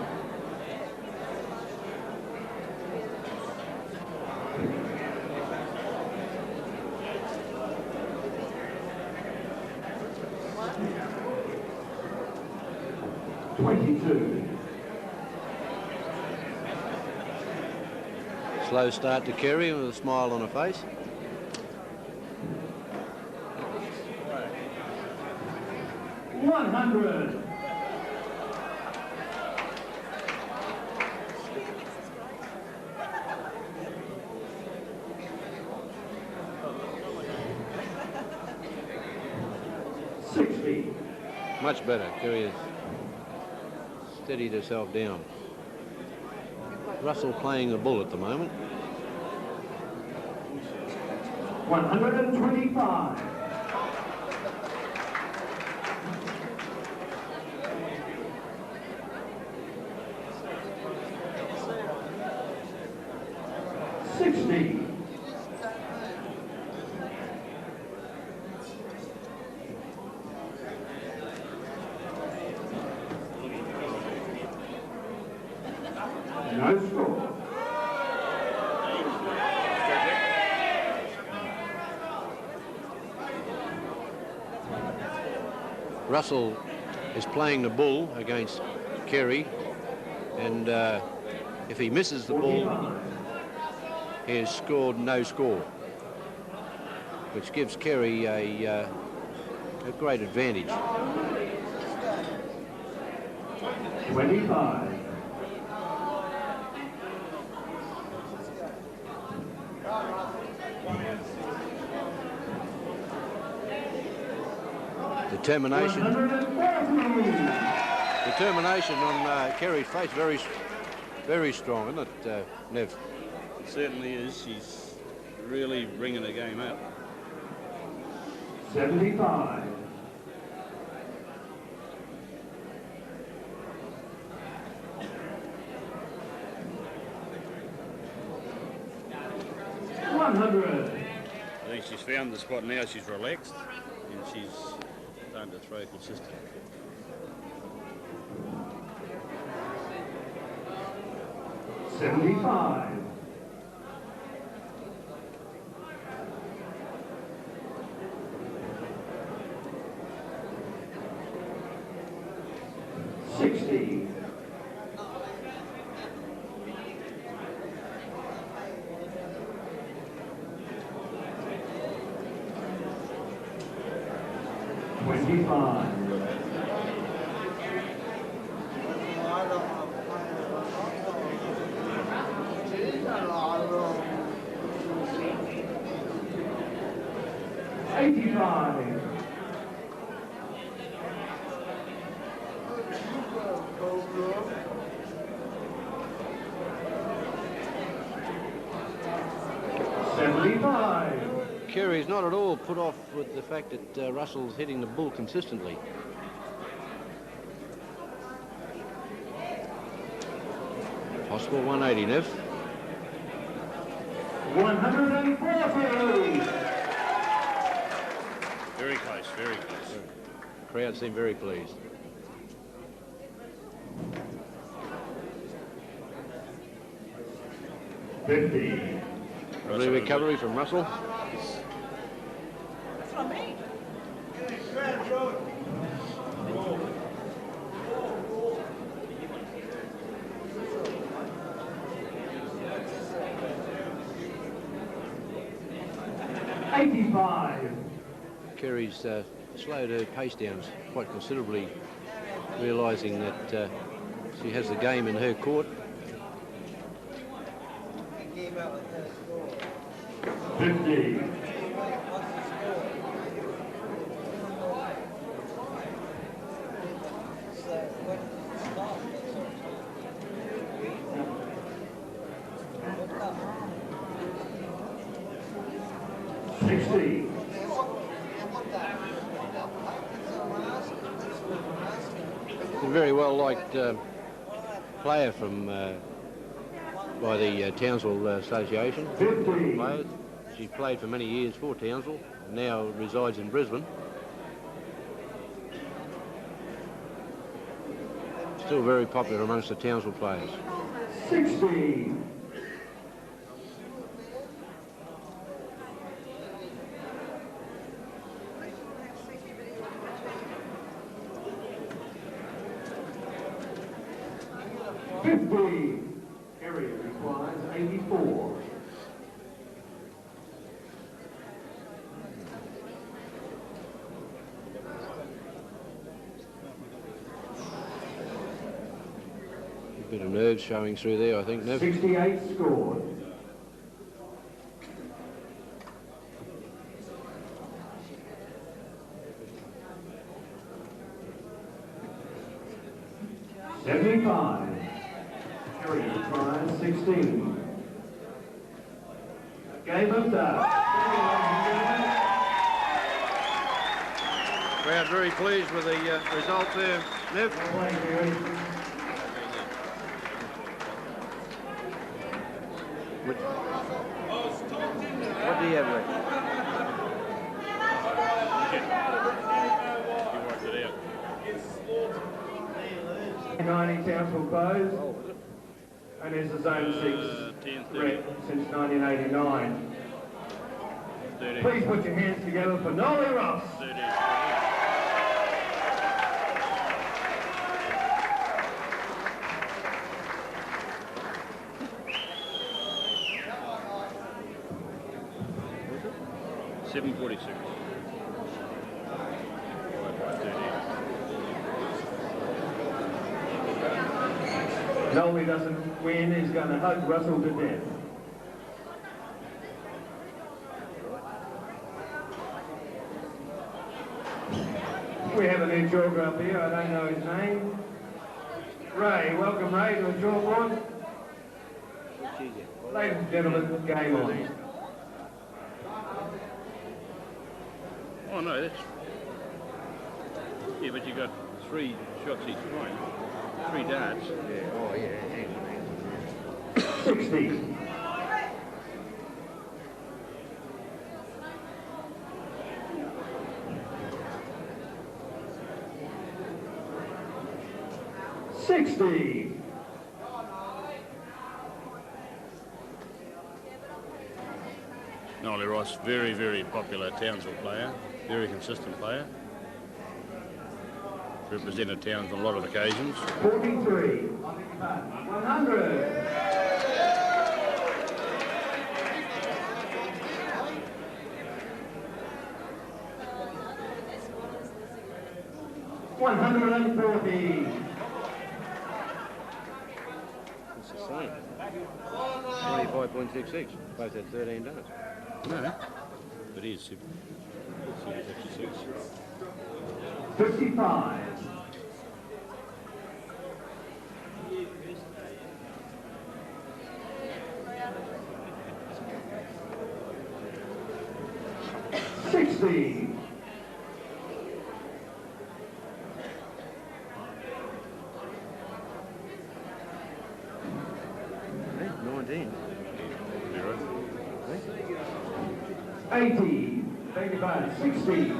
Slow start to Kerry with a smile on her face. $100. $60. Much better. Kerry has steadied herself down. Russell playing the bull at the moment. 125. $60. No score. Russell is playing the bull against Kerry, and if he misses the ball, he has scored no score, which gives Kerry a great advantage. 25. Determination on Kerry's face, very strong, isn't it, Nev? It certainly is. She's really bringing the game out. 75. $100. I think she's found the spot now. She's relaxed and she's starting to throw consistently. $75. $60. $25. $85. $75. Kerry's not at all put off with the fact that Russell's hitting the bull consistently. Possible 180, Nev. 140. Very close, very close. The crowd seem very pleased. 50. Lovely recovery from Russell. That's what I mean. 85. Kerry's slowed her pace down quite considerably, realising that she has the game in her court. 50. 60. A very well liked player from by the Townsville Association. 50. Players. She played for many years for Townsville, now resides in Brisbane. Still very popular amongst the Townsville players. 60. 50. Area requires 84. A bit of nerves showing through there, I think, Nev. 68 scored. $75. Area requires 16. Game of that. Crowd very pleased with the result there, Nev. What do you have left? You worked it out. 90 Townsville closed. And is the zone 6 rep since 1989. 30. Please put your hands together for Nolly Ross. 30. $7.46. Nolly doesn't win, he's going to hug Russell to death. We have a new chalker up here, I don't know his name. Ray, welcome Ray to the chalkboard. Ladies and gentlemen, game on. Oh no, that's... Yeah, but you got 3 shots each time. 3 darts. Yeah, oh yeah. 60. $60. Nolly Ross, very, very popular Townsville player. Very consistent player. Represented Townsville on a lot of occasions. 43. 100. $140. It's the same. 25.66. Both had 13 darts. No, it is 756. 55. $60. 19. 80. Beg your pardon. 60.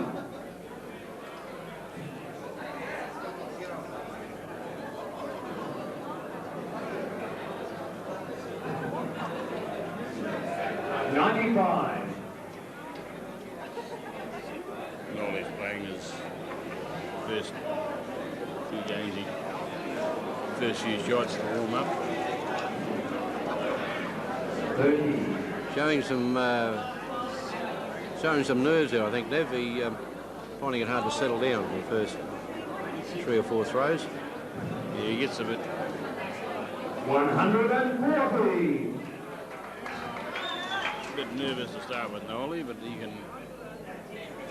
first few games, first few shots to warm up. Showing some nerves there, I think, Nev. He finding it hard to settle down in the first 3 or 4 throws. Yeah, he gets a bit. 140. A bit nervous to start with, Nolly, but he can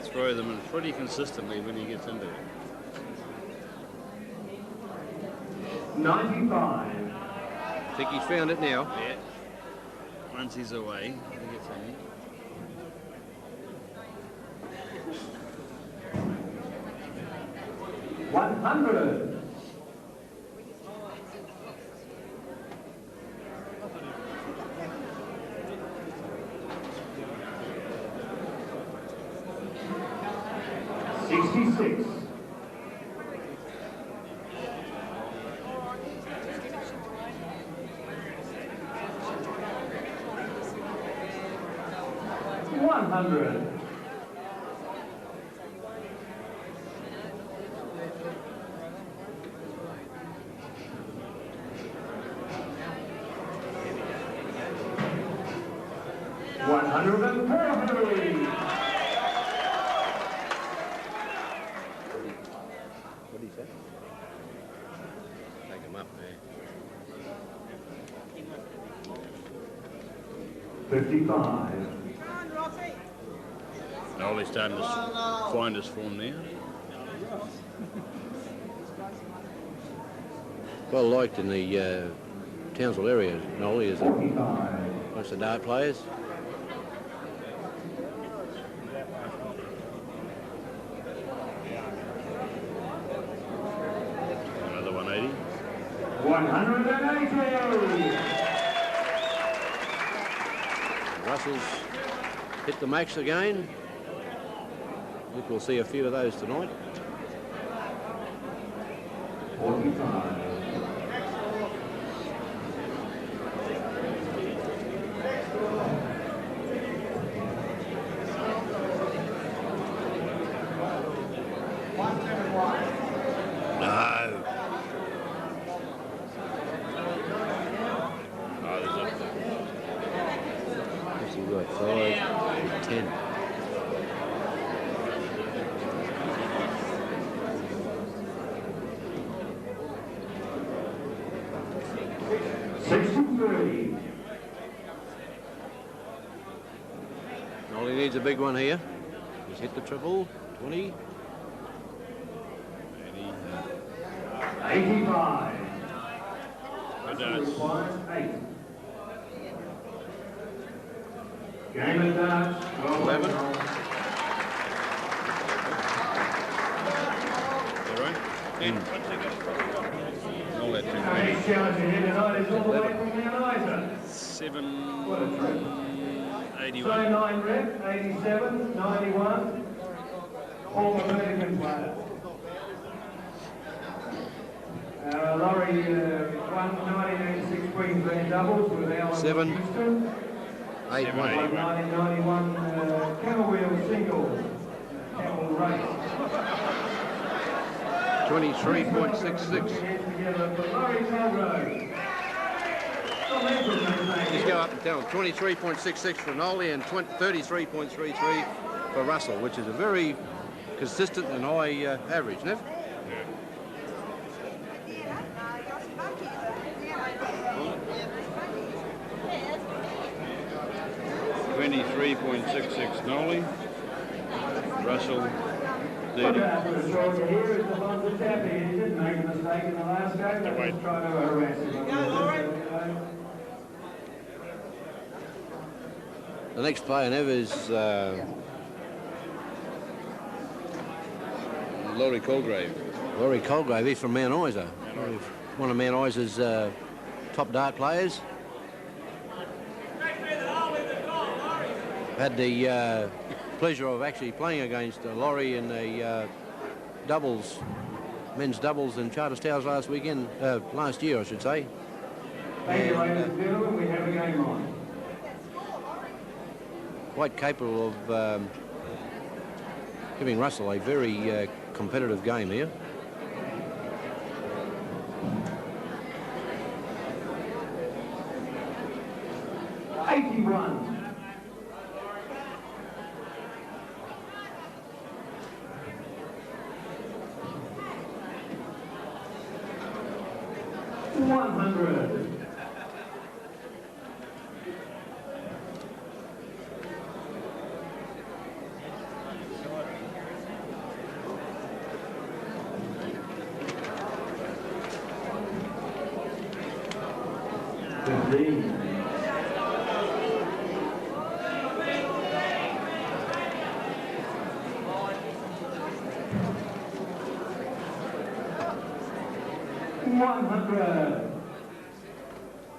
throw them in pretty consistently when he gets into it. 95. I think he's found it now. Yeah. Once he's away, he gets in. 100. 66. 100. 140. What did he say? Take him up there. 55. Nolly's starting to find his form now. Well liked in the Townsville area, Nolly, is 45. most of the dart players. Another 180. 180. Russell's hit the max again. I think we'll see a few of those tonight. 45. What's he got? 5, 10. Nolly needs a big one here. He's hit the triple. 20. 85. Good darts. 8. Game of darts. 11. All right. And all that too He's many. charging in tonight. It's all the way from the Eliza. 781. 39 rep, 87, 91. Former American player. Laurie won 1986 Queensland doubles with Alan 7. Houston. 8, 1. 1991 camel wheel single camel race. 23.66. Just go up and tell him. 23.66 for Nolly and 33.33 for Russell, which is a very consistent and high average, Nev? 23.66 Nolly. Russell 30. Here is the one that's happy. He didn't make a mistake in the last game. But let's try to harass him. The next player, Nev, is Laurie Colgrave. Laurie Colgrave. He's from Mount Isa. One of Mount Isa's top dart players. Had the pleasure of actually playing against Laurie in the doubles, men's doubles in Charters Towers last year, I should say. Thank you, ladies and gentlemen. We have a game on. Quite capable of giving Russell a very competitive game here.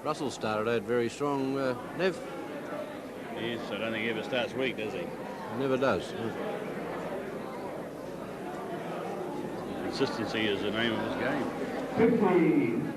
Russell started out very strong, Nev. Yes, I don't think he ever starts weak, does he? Never does. Consistency is the name of his game. 50.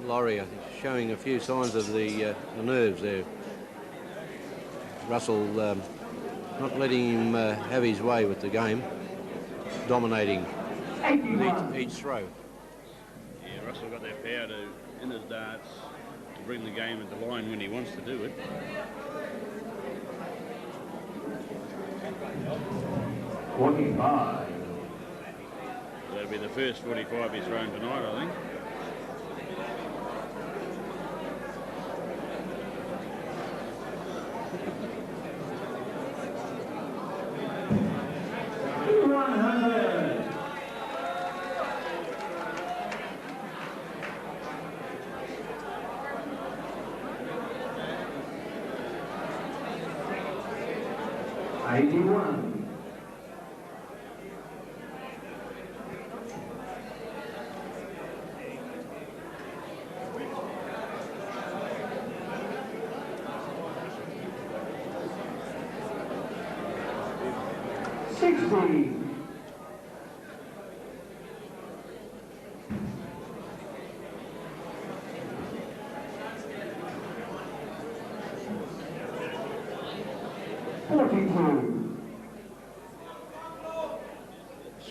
Laurie, I think, showing a few signs of the nerves there. Russell not letting him have his way with the game, dominating each throw. Yeah, Russell got that power in his darts to bring the game into line when he wants to do it. That'll be the first 45 he's thrown tonight, I think.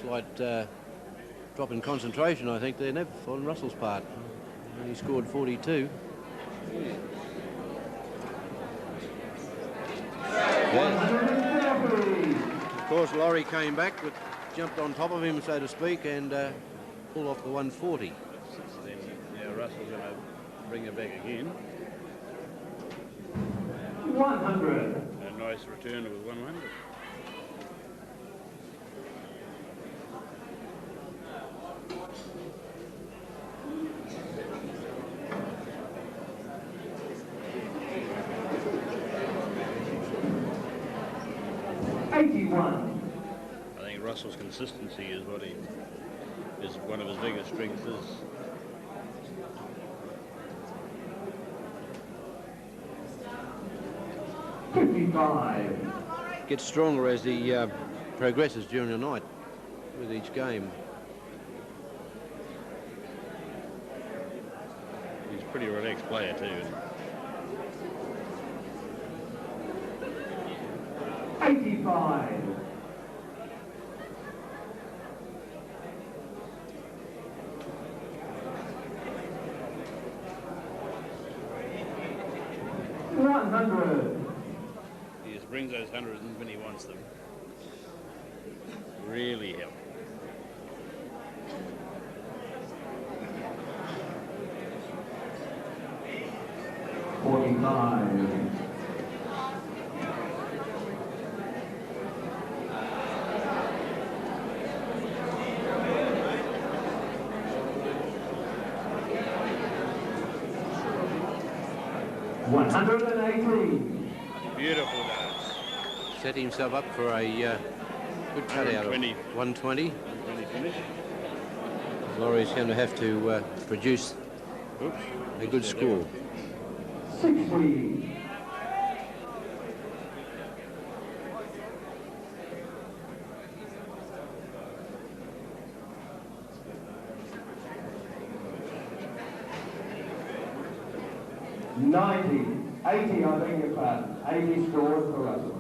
Slight drop in concentration, I think, there, Nev, on Russell's part. He scored 42. Of course, Laurie came back, but jumped on top of him, so to speak, and pulled off the 140. Then now Russell's going to bring it back again. 100. A nice return with 100. I think Russell's consistency is what he is one of his biggest strengths is. Gets stronger as he progresses during the night with each game. He's a pretty relaxed player too. 85. He just brings those hundreds in when he wants them. Really help. Beautiful dance. Set himself up for a good cutout of 120. Finish. Laurie's going to have to produce a good score. 60. 90. 80, I beg your pardon. 80 scored for Russell.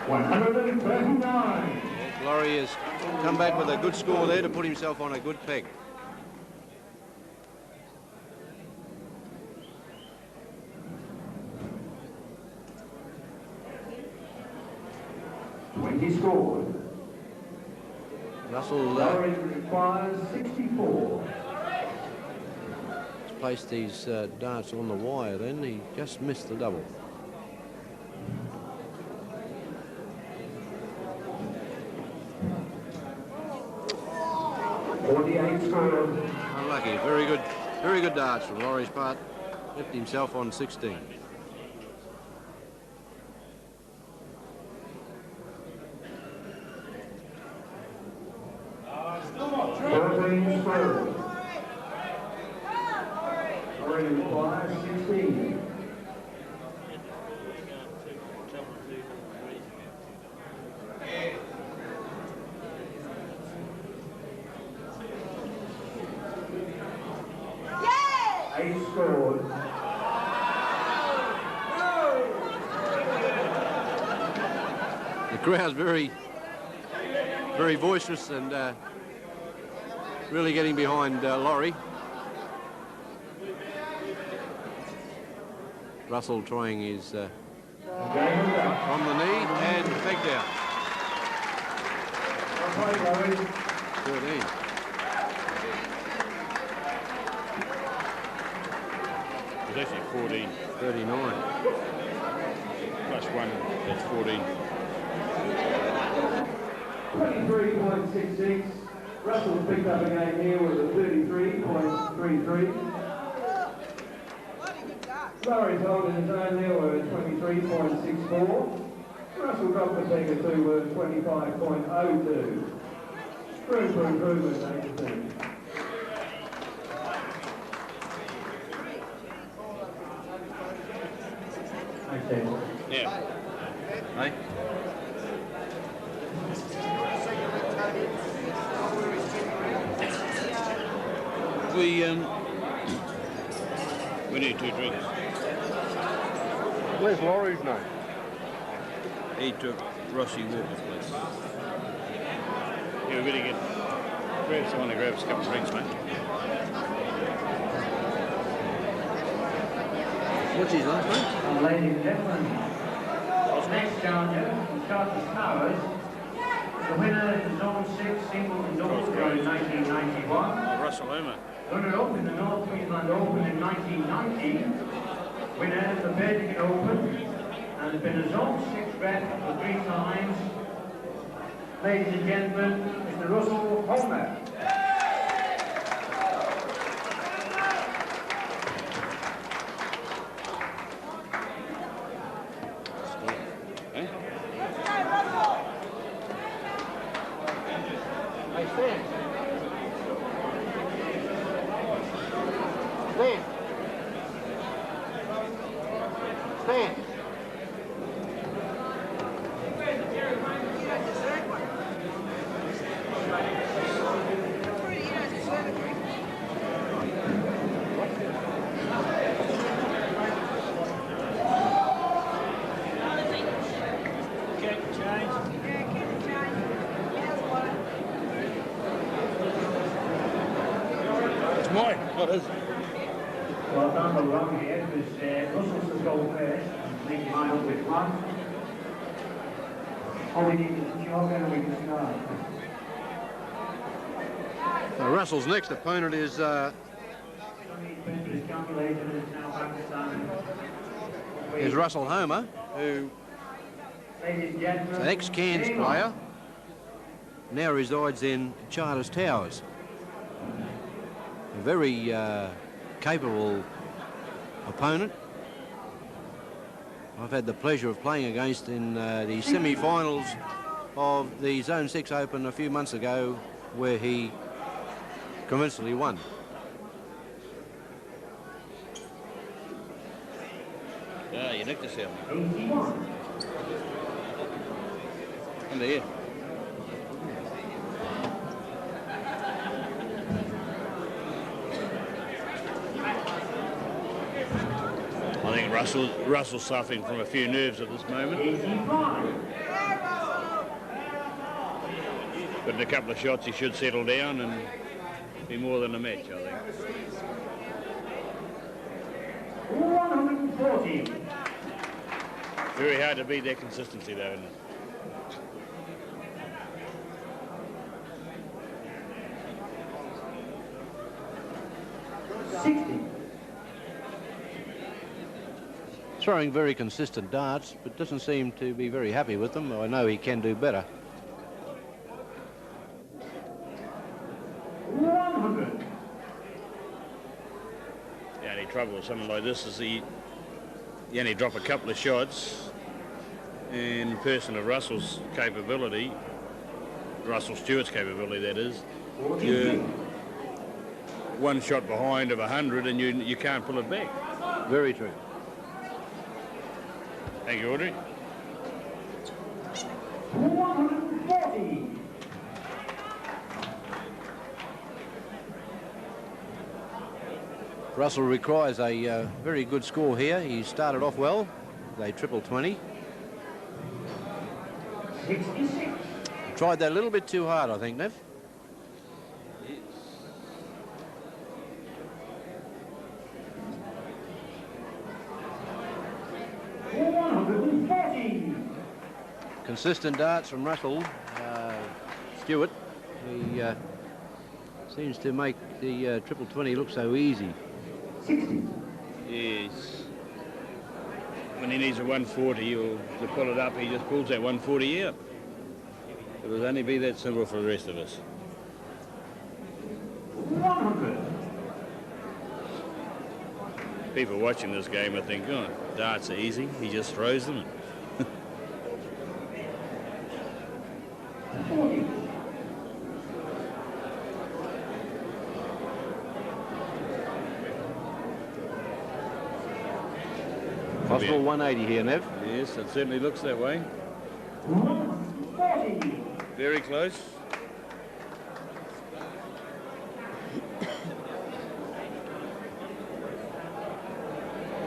$139. Laurie has come back with a good score there to put himself on a good peg. He scored. Russell Laurie requires 64. placed his darts on the wire then. He just missed the double. Unlucky. Very good darts from Laurie's part. Left himself on 16. The crowd's very boisterous and really getting behind Laurie. Russell trying his on the knee and pegged out. 13. It's actually 14. 39. Plus 1, that's 14. 23.66. Russell's picked up a game here with a 33.33. Laurie's holding his own there with a 23.64. Russell dropped the peg of 2 with 25.02. Room for improvement, 18. Yeah. Hey? We need 2 drinks. Where's Laurie's name? He took Rossi Walker's place. Yeah, we better grab someone to grab us a couple of drinks, mate. What's his last name? Ladies and gentlemen, next challenger, Charles Towers, the winner is Zone 6 Singleton Doubles in 1991. Russell Homer. Runner-up in the North Queensland Open in 1990. Winner of the Belgian Open, and has been a Zone 6 rep for 3 times. Ladies and gentlemen, Mr. Russell Homer. Well done, the wrong here, because Russell's to go first, and leave mine up with 1. All we need is a jog and we can start. Russell's next opponent is Russell Homer, who is an ex-Cairns player, now resides in Charters Towers. A very capable opponent. I've had the pleasure of playing against in the semi-finals of the Zone 6 Open a few months ago, where he convincingly won. Yeah, you nicked us out. 81. Under here. I think Russell's suffering from a few nerves at this moment. But in a couple of shots he should settle down and be more than a match, I think. 140. Very hard to beat that consistency though, isn't it? Throwing very consistent darts, but doesn't seem to be very happy with them. I know he can do better. 100. The only trouble with something like this is you only drop a couple of shots, and a person of Russell's capability, Russell Stewart's capability that is, you're one shot behind of 100 and you can't pull it back. Very true. Thank you, Audrey. 140. Russell requires a very good score here. He started off well. They triple 20. 66. Tried that a little bit too hard, I think, Nev. Consistent darts from Russell Stewart. He seems to make the triple 20 look so easy. 60. Yes. When he needs a 140 or to pull it up, he just pulls that 140 out. It would only be that simple for the rest of us. 100. People watching this game I think, oh, darts are easy. He just throws them. 40. Possible 180 here, Nev. Yes, it certainly looks that way. 140. Very close.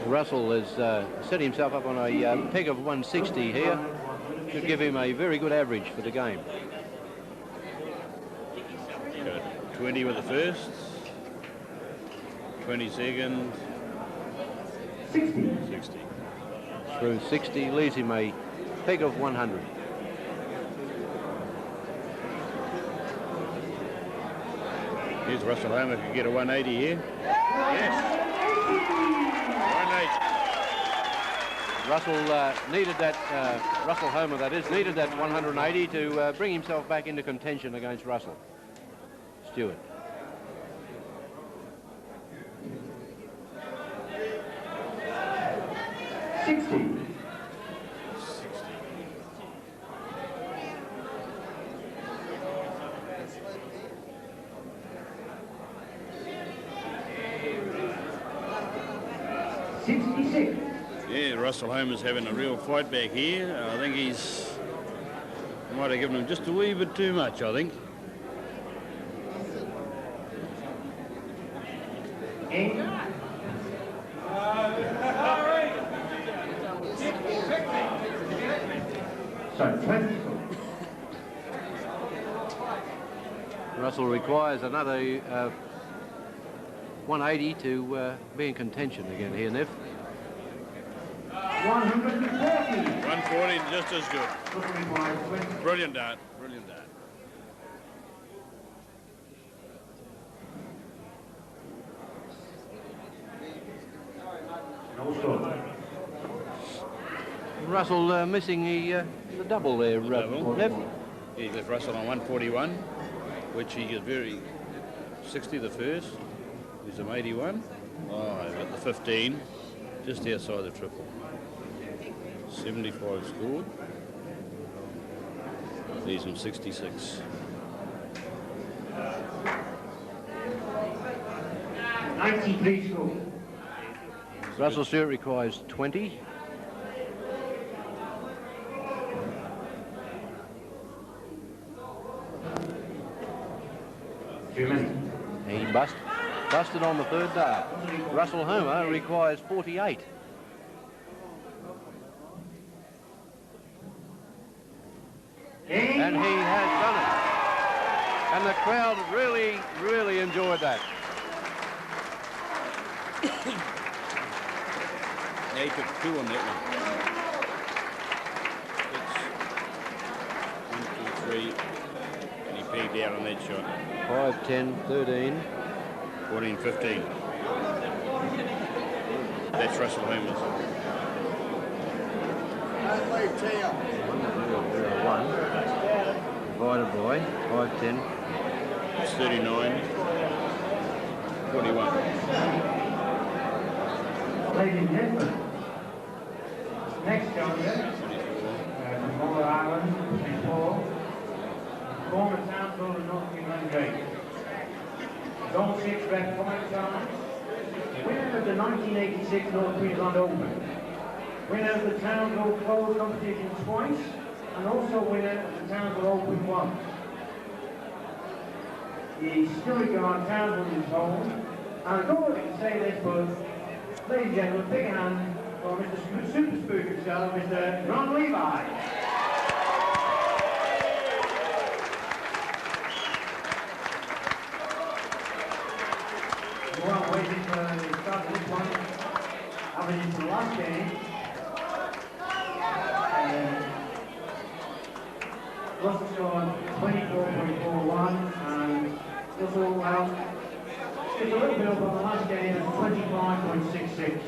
Russell has set himself up on a peg of 160 here. Should give him a very good average for the game. Got 20 with the first. 22nd. 60. 60. Through 60, leaves him a peg of 100. Here's Russell Homer could get a 180 here. Yes. 180. Russell needed that, Russell Homer that is, needed that 180 to bring himself back into contention against Russell Stewart. Yeah, Russell Homer's having a real fight back here. I think might have given him just a wee bit too much, I think. Russell requires another 180 to be in contention again here, Nev. 140, just as good. Brilliant dart, brilliant dart. Russell missing the double there, Nev. He left Russell on 141, which he is very 60 the first. He's an 81. Oh, he's got the 15, just outside the triple. 75 scored. Leaves him 66. 93 score. Russell Stewart requires 20. big bust. Busted on the third dart. Russell Homer requires 48. And he has done it. And the crowd really, really enjoyed that. Yeah, he took 2 on that one. 1, 2, 3. And he pegged out on that shot. 5, 10, 13. 14, 15. That's Russell Homer's. 1 divided by 5, 10. It's 39, 41. Ladies and gentlemen, next challenger from Northern Ireland, St. Paul, former Townsville and North England great. Zone 6 rep 5 times, winner of the 1986 North Queensland Open, winner of the Townsville Closed competition twice, and also winner of the Townsville Open once. He still regards Townsville as his home, and I don't know if I can say this, but ladies and gentlemen, big hand for Mr. Super Spook himself, Mr. Ron Levi. Well, waiting for the start of this one, having into the last game. Russell scored 24.41 and Russell, well, it's a little bit up on the last game at 25.66.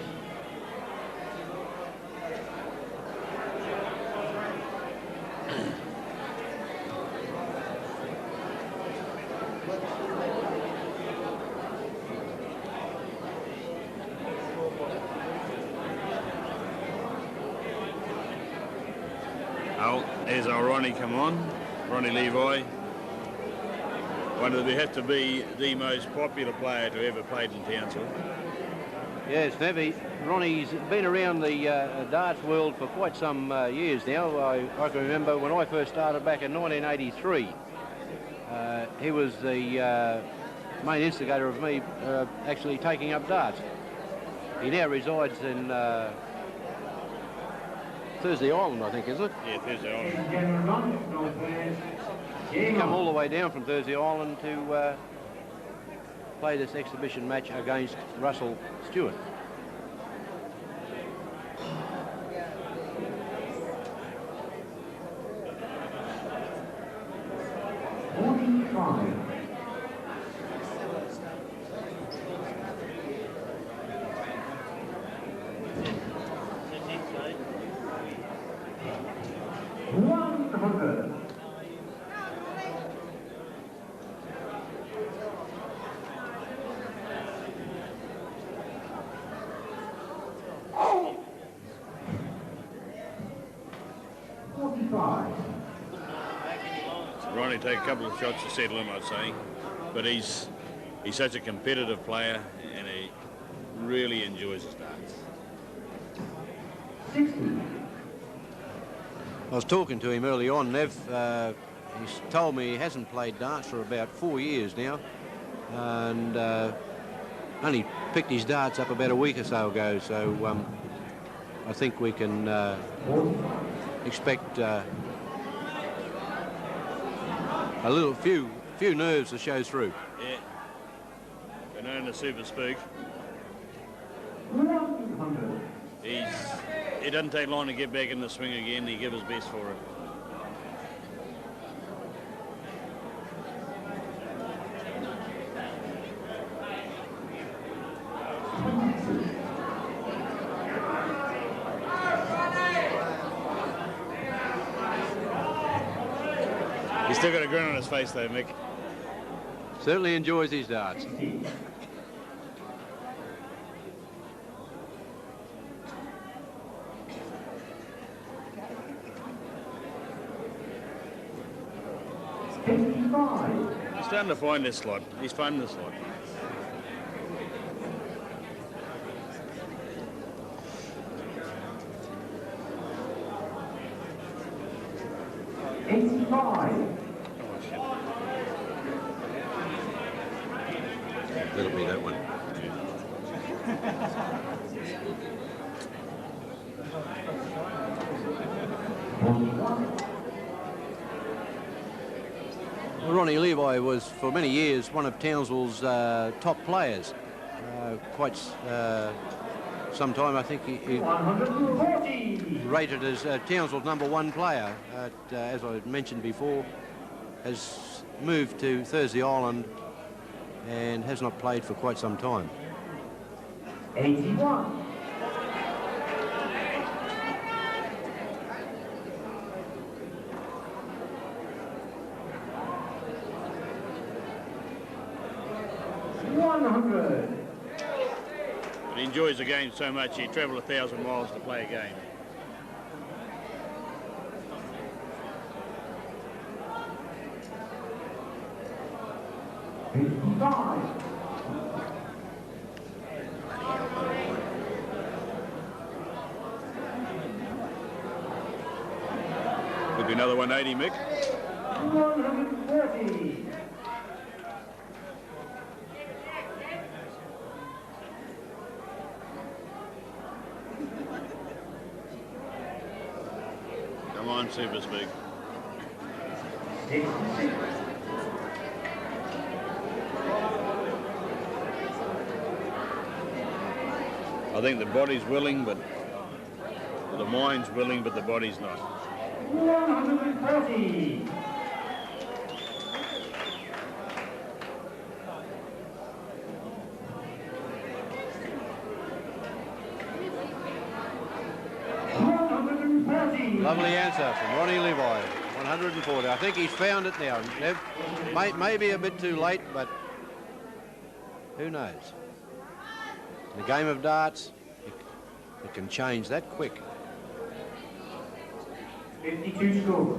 There's our Ronnie come on, Ronnie Levi. One of them have to be the most popular player to ever played in Townsville. Yes, Nevy. Ronnie's been around the darts world for quite some years now. I can remember when I first started back in 1983. He was the main instigator of me actually taking up darts. He now resides in Thursday Island, I think, isn't it? Yeah, Thursday Island. He come all the way down from Thursday Island to play this exhibition match against Russell Stewart. Ronnie take a couple of shots to settle him, I'd say, but he's such a competitive player and he really enjoys his darts. I was talking to him early on, Nev. He's told me he hasn't played darts for about 4 years now, and only picked his darts up about a week or so ago, so I think we can expect a few nerves to show through. Yeah. We're known as Super Spook. It doesn't take long to get back in the swing again. He gives his best for it. He's still got a grin on his face though, Mick. Certainly enjoys his darts. He's starting to find this slot. He's finding this slot. That'll be that one. Well, Ronnie Levi was for many years one of Townsville's top players. Quite some time, I think he rated as Townsville's #1 player. As I mentioned before, has moved to Thursday Island and has not played for quite some time. 81. But he enjoys the game so much he travelled 1,000 miles to play a game. Could be another 180, Mick. 130. Come on, Super Speak. 66. I think the body's willing, but the mind's willing, but the body's not. 130. Lovely answer from Ronnie Levi, 140. I think he's found it now. Maybe a bit too late, but who knows? In the game of darts, it can change that quick. 52 score.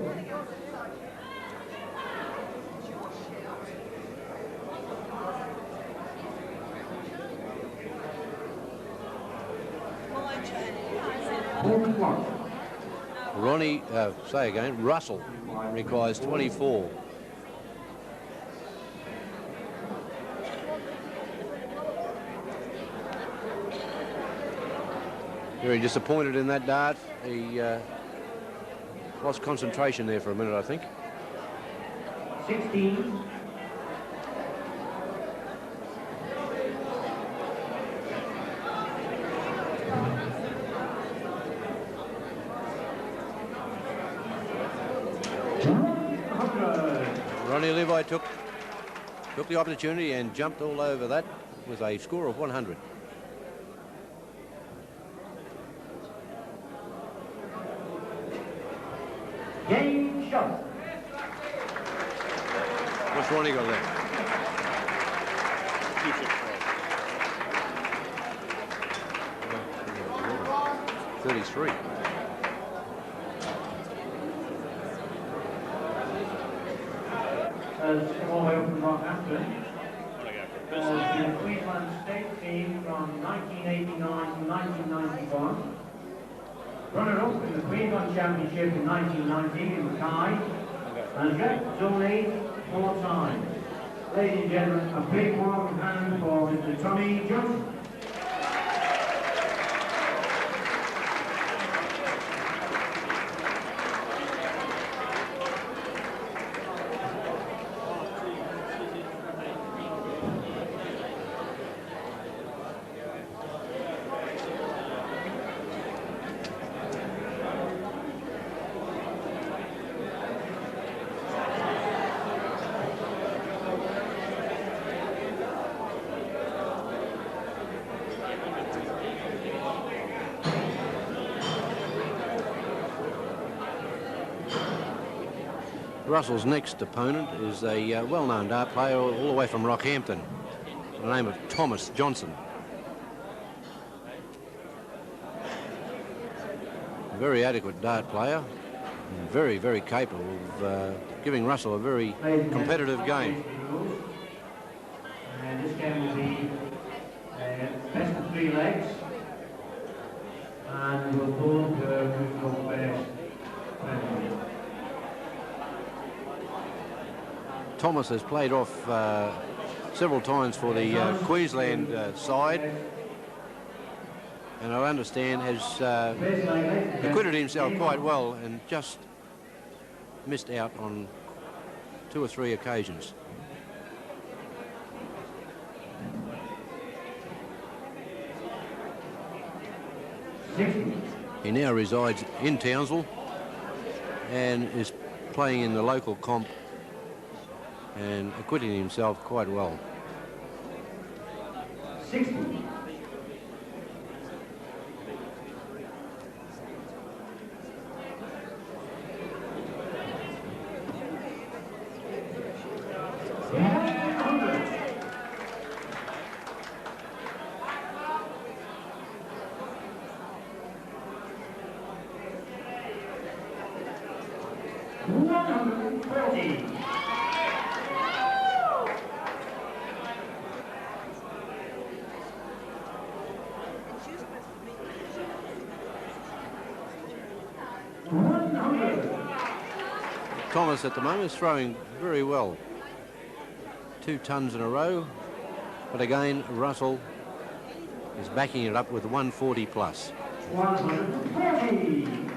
Ronnie, say again, Russell requires 24. Very disappointed in that dart. He lost concentration there for a minute, I think. 16. Ronnie Levi took the opportunity and jumped all over that with a score of 100. Game shot. What's Ronnie got left? 33. As come all the way up from Rockhampton. The Queensland State team from 1989 to 1991. Runner-up in the Queensland Championship in 1990 in Mackay. And left zone 8 4 times. Ladies and gentlemen, a big warm hand for Mr. Tommy Johnson. Russell's next opponent is a well-known dart player all the way from Rockhampton, by the name of Thomas Johnson. A very adequate dart player, and very, very capable of giving Russell a very competitive game. And this game will be best of 3 legs, and we'll both go best. Thomas has played off several times for the Queensland side, and I understand has acquitted himself quite well and just missed out on 2 or 3 occasions. He now resides in Townsville and is playing in the local comp and acquitting himself quite well. 60. Thomas at the moment is throwing very well. 2 tons in a row, but again Russell is backing it up with 140 plus. 140.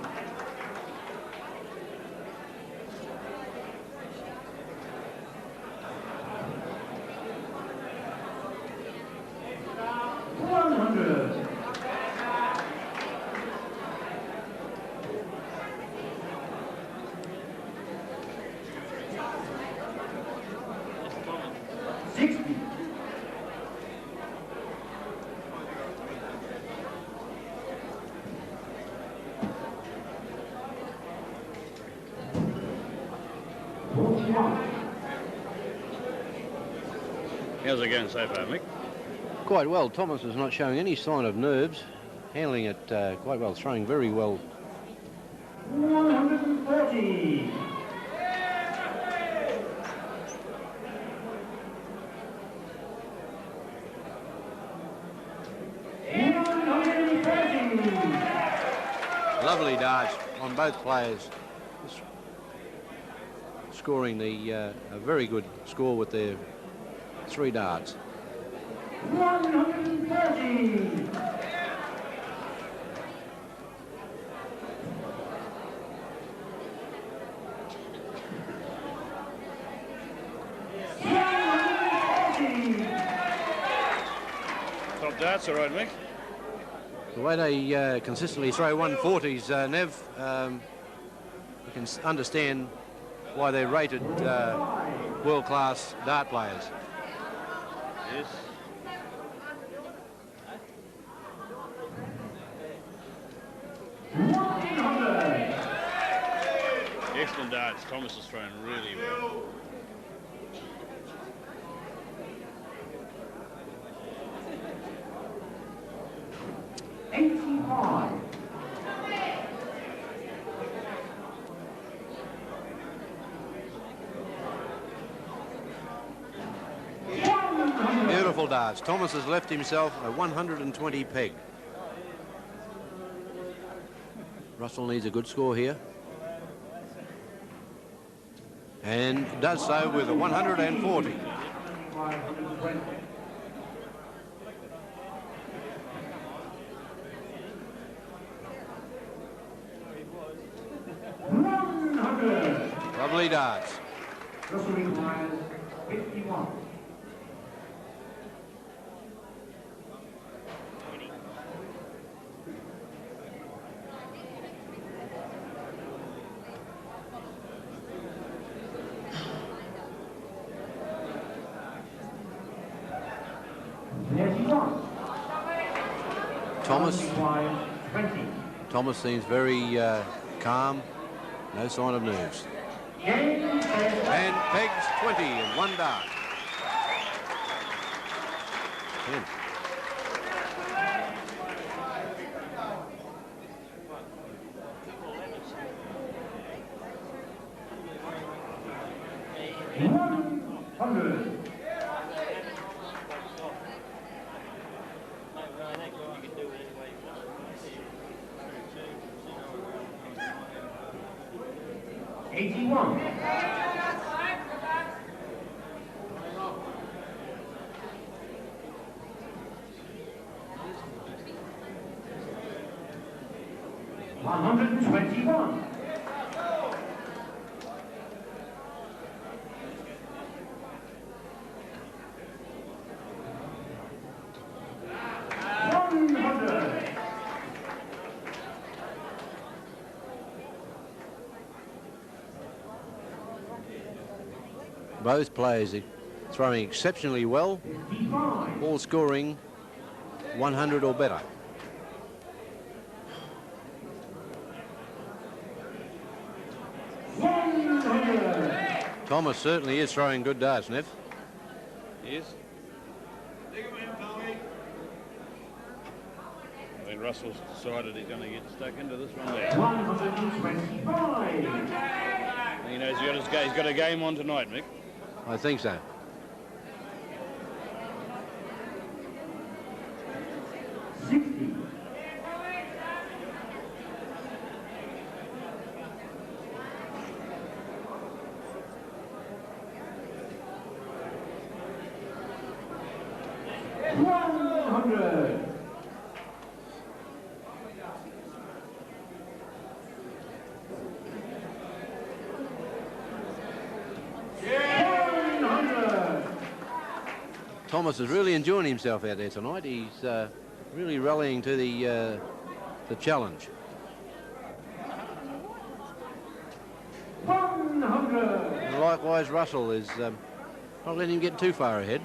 How's it going so far, Mick? Quite well. Thomas is not showing any sign of nerves, handling it quite well, throwing very well. 140. Lovely darts on both players, scoring a very good score with their 3 darts. 130. Top darts, all right, Mick? The way they consistently throw 140s, Nev, you can understand why they're rated world-class dart players. Yes. Excellent darts. Thomas is throwing really well. Beautiful darts. Thomas has left himself a 120 peg. Russell needs a good score here. And does so with a 140. Lovely darts. Russell requires 51. Thomas seems very calm, no sign of nerves. And pegs 20 in 1 dart. 10. 121. Both players are throwing exceptionally well, all scoring 100 or better. Thomas certainly is throwing good darts, Nev. He is. I think Russell's decided he's going to get stuck into this one there. 125. He knows he's got a game on tonight, Mick. I think so. Thomas is really enjoying himself out there tonight. He's really rallying to the challenge. 100. And likewise, Russell is not letting him get too far ahead.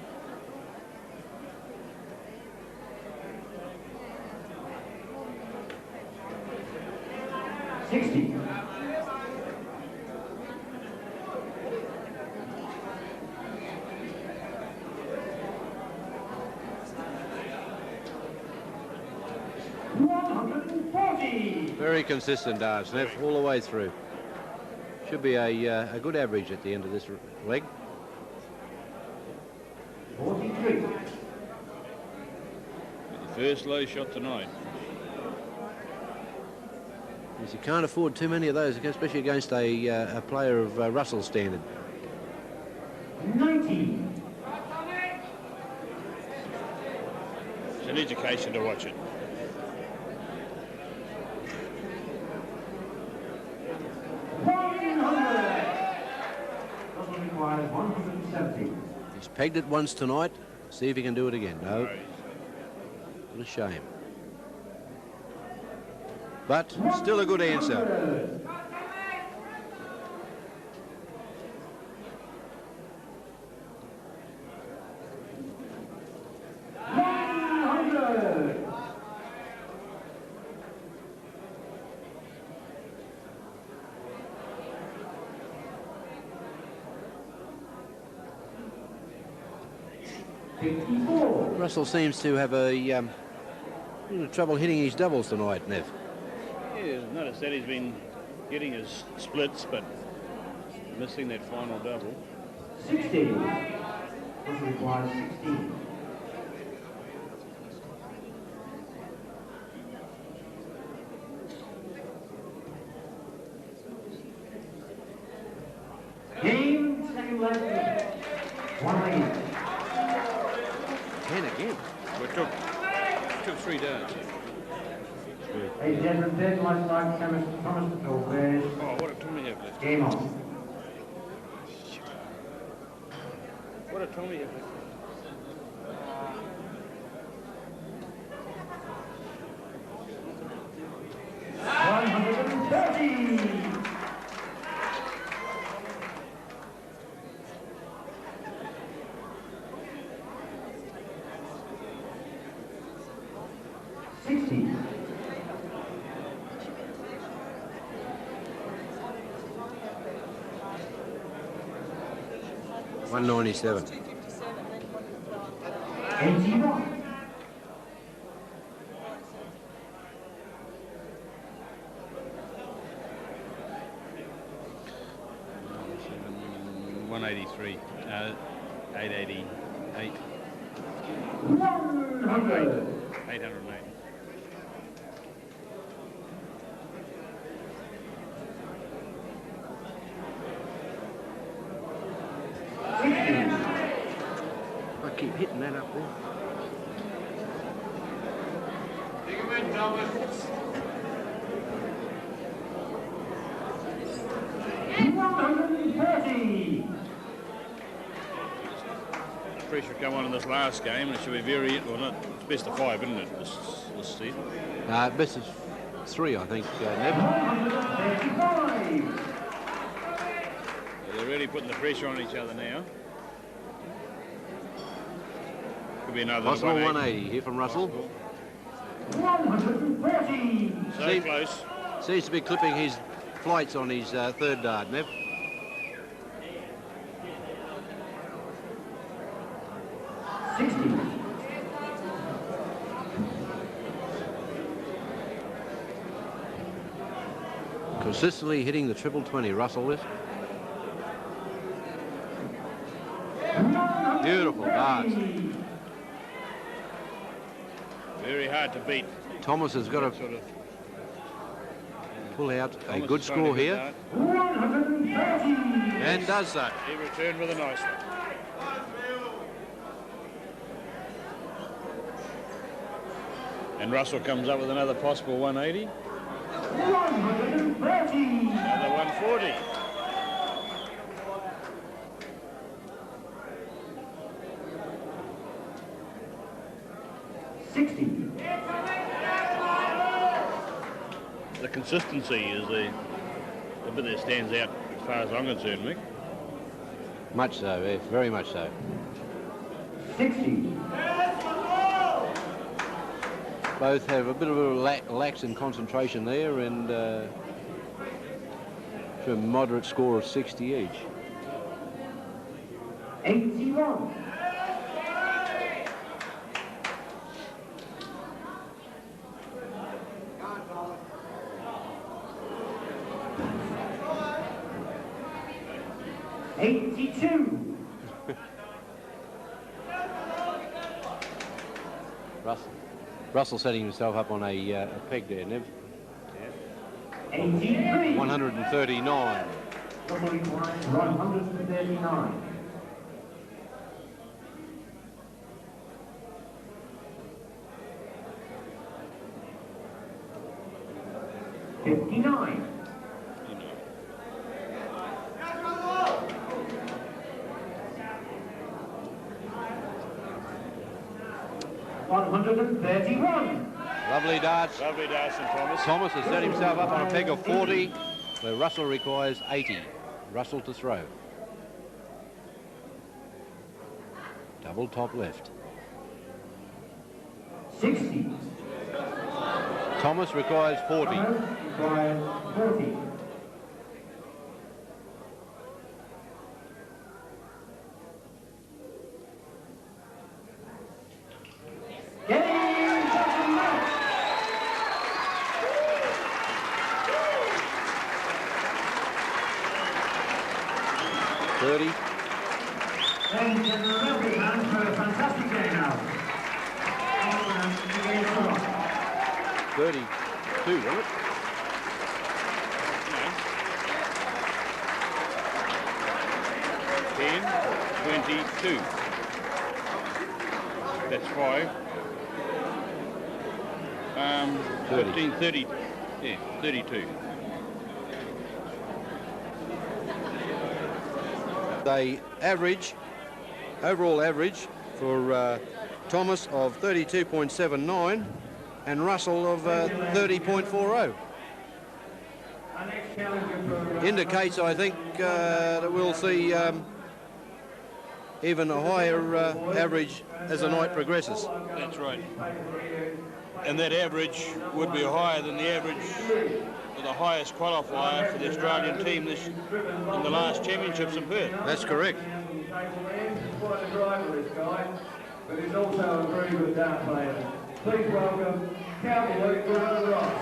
Very consistent darts, Nev, all the way through. Should be a good average at the end of this leg. 43. The first low shot tonight. Yes, you can't afford too many of those, especially against a player of Russell's standard. 90. It's an education to watch it. 170. He's pegged it once tonight. See if he can do it again. No. What a shame. But still a good answer. Russell seems to have a little trouble hitting his doubles tonight, Nev. Yeah, I've noticed that he's been getting his splits, but missing that final double. 16. Russell requires 16. Game, second leg. 180. 10 again. We took 3 darts. Ladies and gentlemen, third lifestyle chemist Thomas Bears. Oh, what a Tommy have left. Game on. What a Tommy have left. $197. 81. $183. 888. 100. 808. I keep hitting that up there. pressure come on in this last game, and it should be very, well, not, it's best of 5, isn't it, this season? Best of 3, I think, Nev. They're really putting the pressure on each other now. Could be another Possible 180. 180 here from Russell. 140. So close. Seems to be clipping his flights on his third dart, Nev. Consistently hitting the triple 20, Russell is. Beautiful darts. Very hard to beat. Thomas has got to Sort of pull out a Thomas good is trying to score hit here, that. 130. and does so. He returned with a nice one. And Russell comes up with another possible 180. 130. Another 140. The consistency is the bit that stands out as far as I'm concerned, Mick. Much so, yes, very much so. 60. Both have a bit of a lax in concentration there, and a moderate score of 60 each. 81. Russell setting himself up on a peg there, Nev. 83. 139. 139. 59. 131. Lovely darts. Lovely darts from Thomas. Thomas has set himself up on a peg of 40, where Russell requires 80. Russell to throw. Double top left. 60. Thomas requires 40. Requires 40. Getting second match. Ladies and lovely hands for a fantastic game now. 32, wasn't it? Yeah. 10, 22. That's 5. 15, 30. Yeah, 32. They average, overall average for Thomas of 32.79 and Russell of 30.40. Indicates, I think, that we'll see even a higher average as the night progresses. That's right. And that average would be higher than the average of the highest qualifier for the Australian team in the last championships in Perth. That's correct. Quite a driver, this guy, but he's also a very good dart player. Please welcome Cowboy Ross.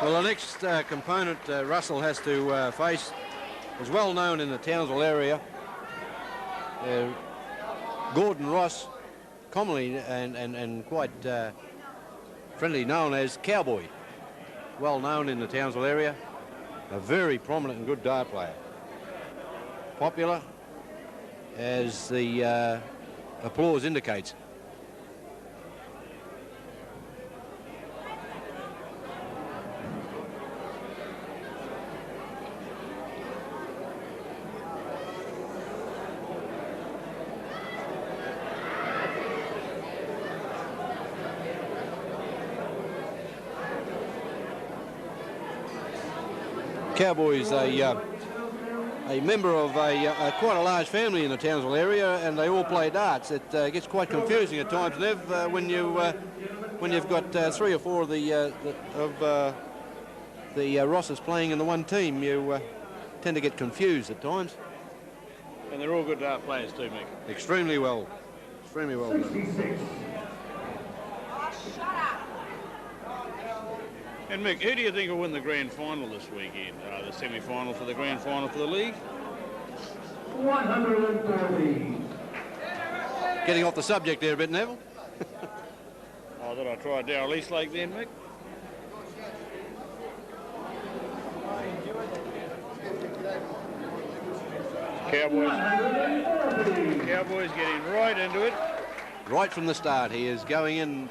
Well, the next component Russell has to face is well known in the Townsville area. Gordon Ross, commonly and quite friendly known as Cowboy. Well known in the Townsville area. A very prominent and good dart player. Popular, as the applause indicates. Cowboys a member of quite a large family in the Townsville area, and they all play darts. It gets quite confusing at times, Nev, when you've got 3 or 4 of the Rosses playing in the one team. You tend to get confused at times. And they're all good dart players too, Mick. Extremely well. Extremely well done. 66. And Mick, who do you think will win the grand final this weekend? The semi-final for the grand final for the league? 140. Getting off the subject there a bit, Neville. I thought I'd try Darryl Eastlake then, Mick. Cowboys getting right into it. Right from the start, he is going in.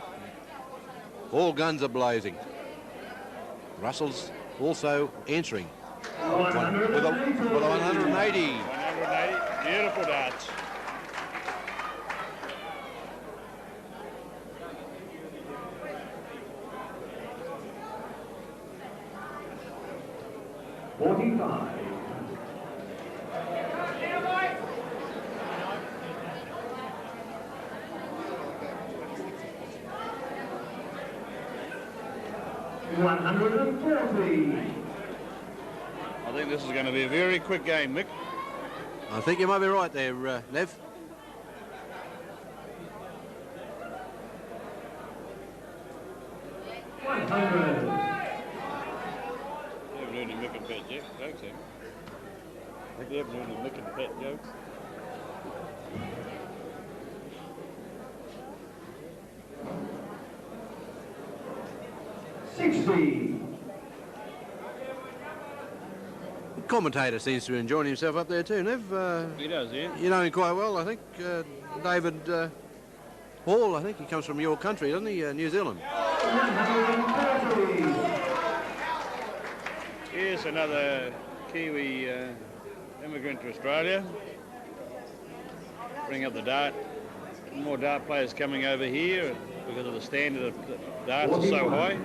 All guns are blazing. Russell's also answering with a 180. 180, beautiful darts. I think this is going to be a very quick game, Mick. I think you might be right there, Nev. You haven't heard any Mick and Pat jokes, have you? You haven't heard any Mick and Pat jokes? The commentator seems to be enjoying himself up there too, Nev. He does, yeah. You know him quite well, I think. David Hall, I think he comes from your country, doesn't he? New Zealand. Here's another Kiwi immigrant to Australia. Bring up the dart. More dart players coming over here because of the standard of darts is so high.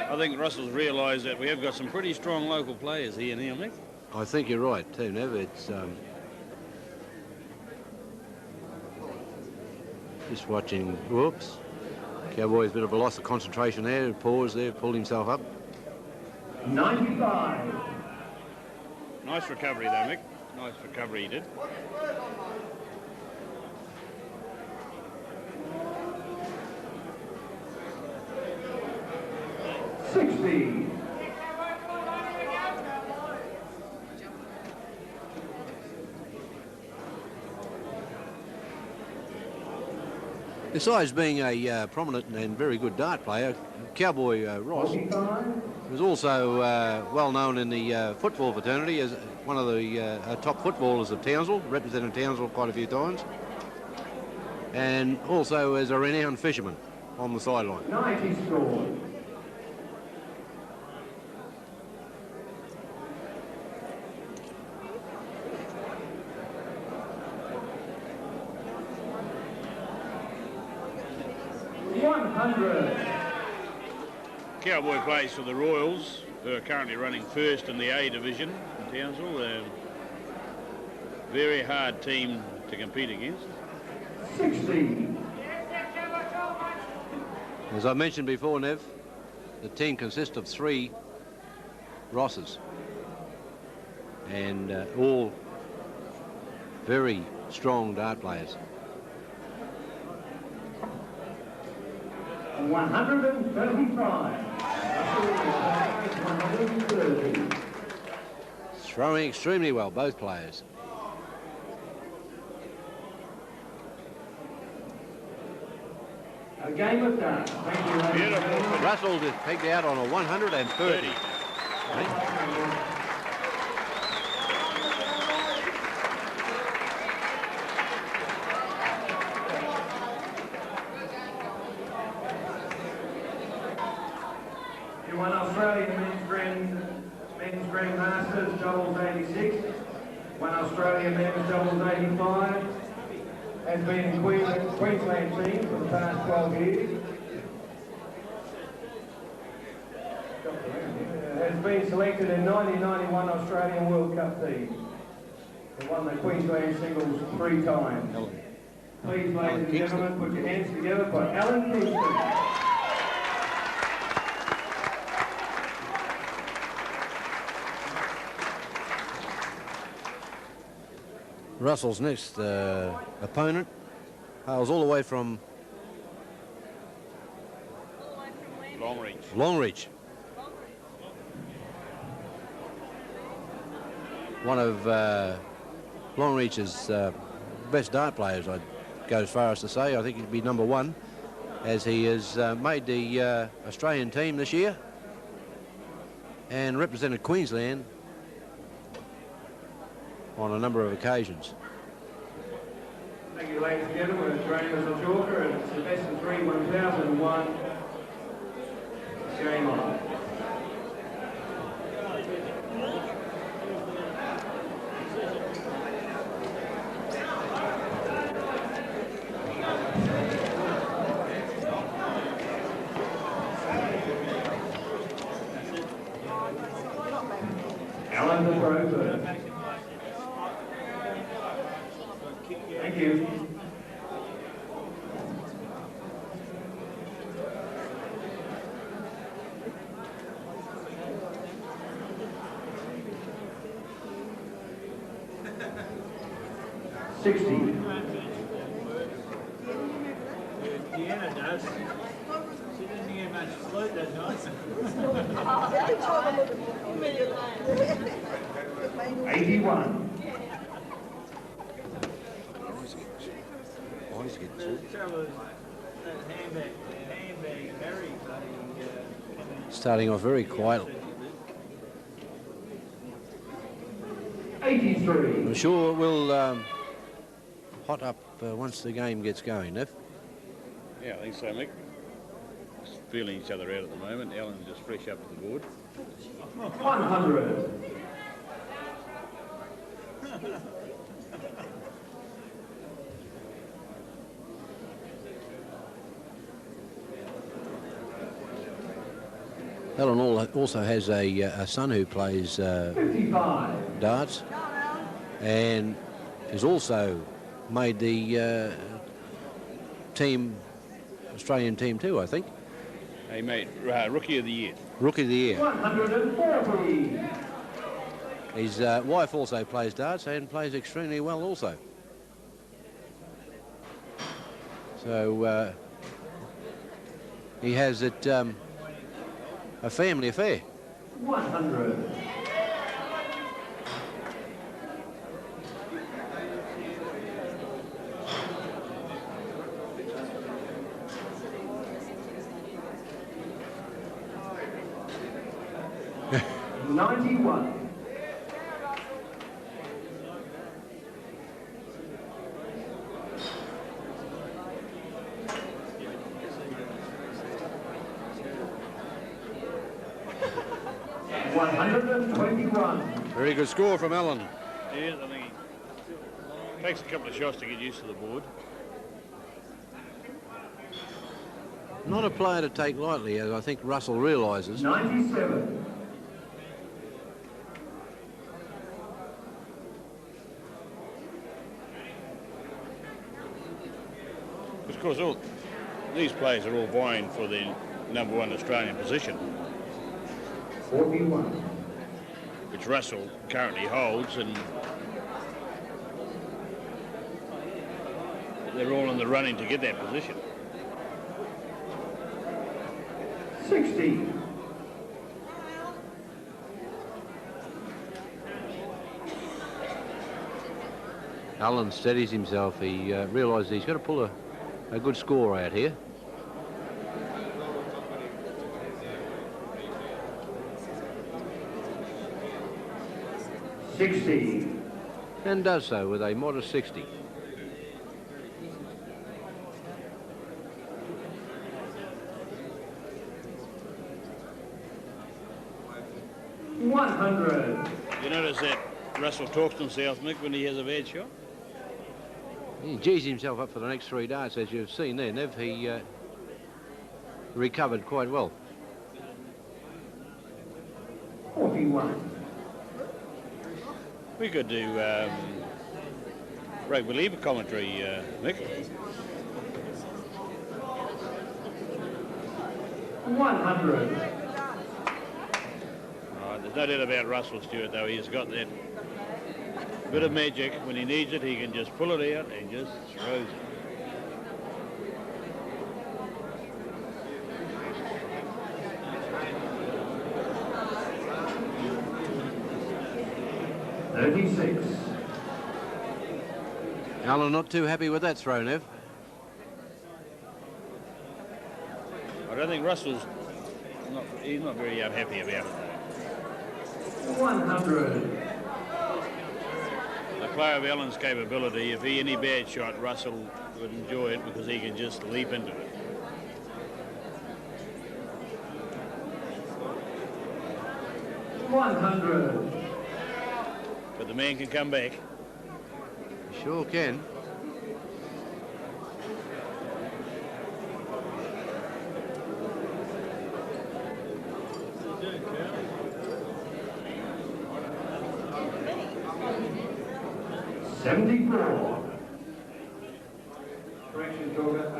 I think Russell's realised that we have got some pretty strong local players here now, Mick. I think you're right too, Nev. It's just watching. Whoops. Cowboys, a bit of a loss of concentration there. Pause there, pulled himself up. 95. Nice recovery though, Mick. Nice recovery he did. Besides being a prominent and very good dart player, Cowboy Ross was also well known in the football fraternity as one of the top footballers of Townsville, represented Townsville quite a few times, and also as a renowned fisherman on the sideline. 90 scored. Cowboy plays for the Royals, who are currently running first in the A division in Townsville. They're a very hard team to compete against. 60. As I mentioned before, Nev, the team consists of 3 Rosses, and all very strong dart players. 135. 130. Throwing extremely well, both players. A game of darts. Thank you. Beautiful. Russell just pegged out on a 130. won Australian men's Grand Masters doubles 86. Won Australian men's doubles 85. Has been in Queensland team for the past 12 years. Has been selected in 1991 Australian World Cup team. He won the Queensland singles 3 times. Please, ladies and gentlemen, put your hands together for Alan Kingston. Russell's next opponent hails all the way from Longreach. One of Longreach's best dart players, I'd go as far as to say. I think he'd be number 1, as he has made the Australian team this year and represented Queensland on a number of occasions. Thank you, ladies and gentlemen. It's Graham as a talker, and it's the best of 3 1001. Game on. Alan the throw first. Thank you. Deanna does. She didn't get much sleep that night. 81. Starting off very quietly. 83. I'm sure we'll hot up once the game gets going, Nev. Yeah, I think so, Mick. Just feeling each other out at the moment. Alan's just fresh up to the board. 100. Alan also has a son who plays 55. darts and has also made the Australian team too, I think. He made Rookie of the Year. Rookie of the Year. 140. His wife also plays darts and plays extremely well also. So he has it a family affair. 100. $91. Very good score from Alan. Yeah, I think he takes a couple of shots to get used to the board. Not a player to take lightly, as I think Russell realises. 97. Of course, all these players are all vying for the #1 Australian position. 41. Which Russell currently holds, and they're all in the running to get that position. 60. Alan steadies himself. He realises he's got to pull a good score out here. $60. And does so with a modest 60. 100. You notice that Russell talks to himself, Mick, when he has a bad shot? He G's himself up for the next 3 darts, as you've seen there, Nev. He recovered quite well. 41. We could do rugby league commentary, Mick. 100. There's no doubt about Russell Stewart, though. He's got that bit of magic. When he needs it, he can just pull it out and just throws it. Alan not too happy with that throw, Nev. I don't think Russell's he's not very unhappy about it. 100. A player of Alan's capability, if he any bad shot, Russell would enjoy it because he can just leap into it. But the man can come back. Sure can. Correction, Georgia,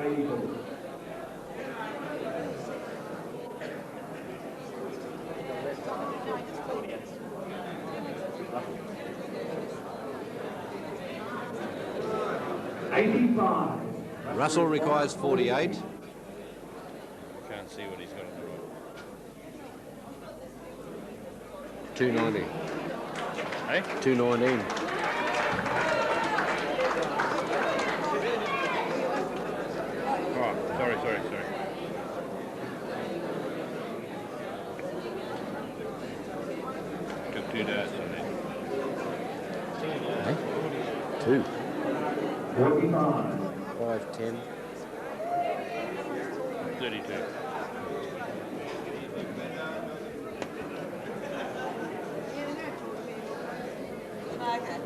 84. Russell requires 48. Can't see what he's got on the right. 290. Hey? 219. Oh, sorry. Took 2 darts on that. Hey? 2. 45. 5, 10. 32. Okay.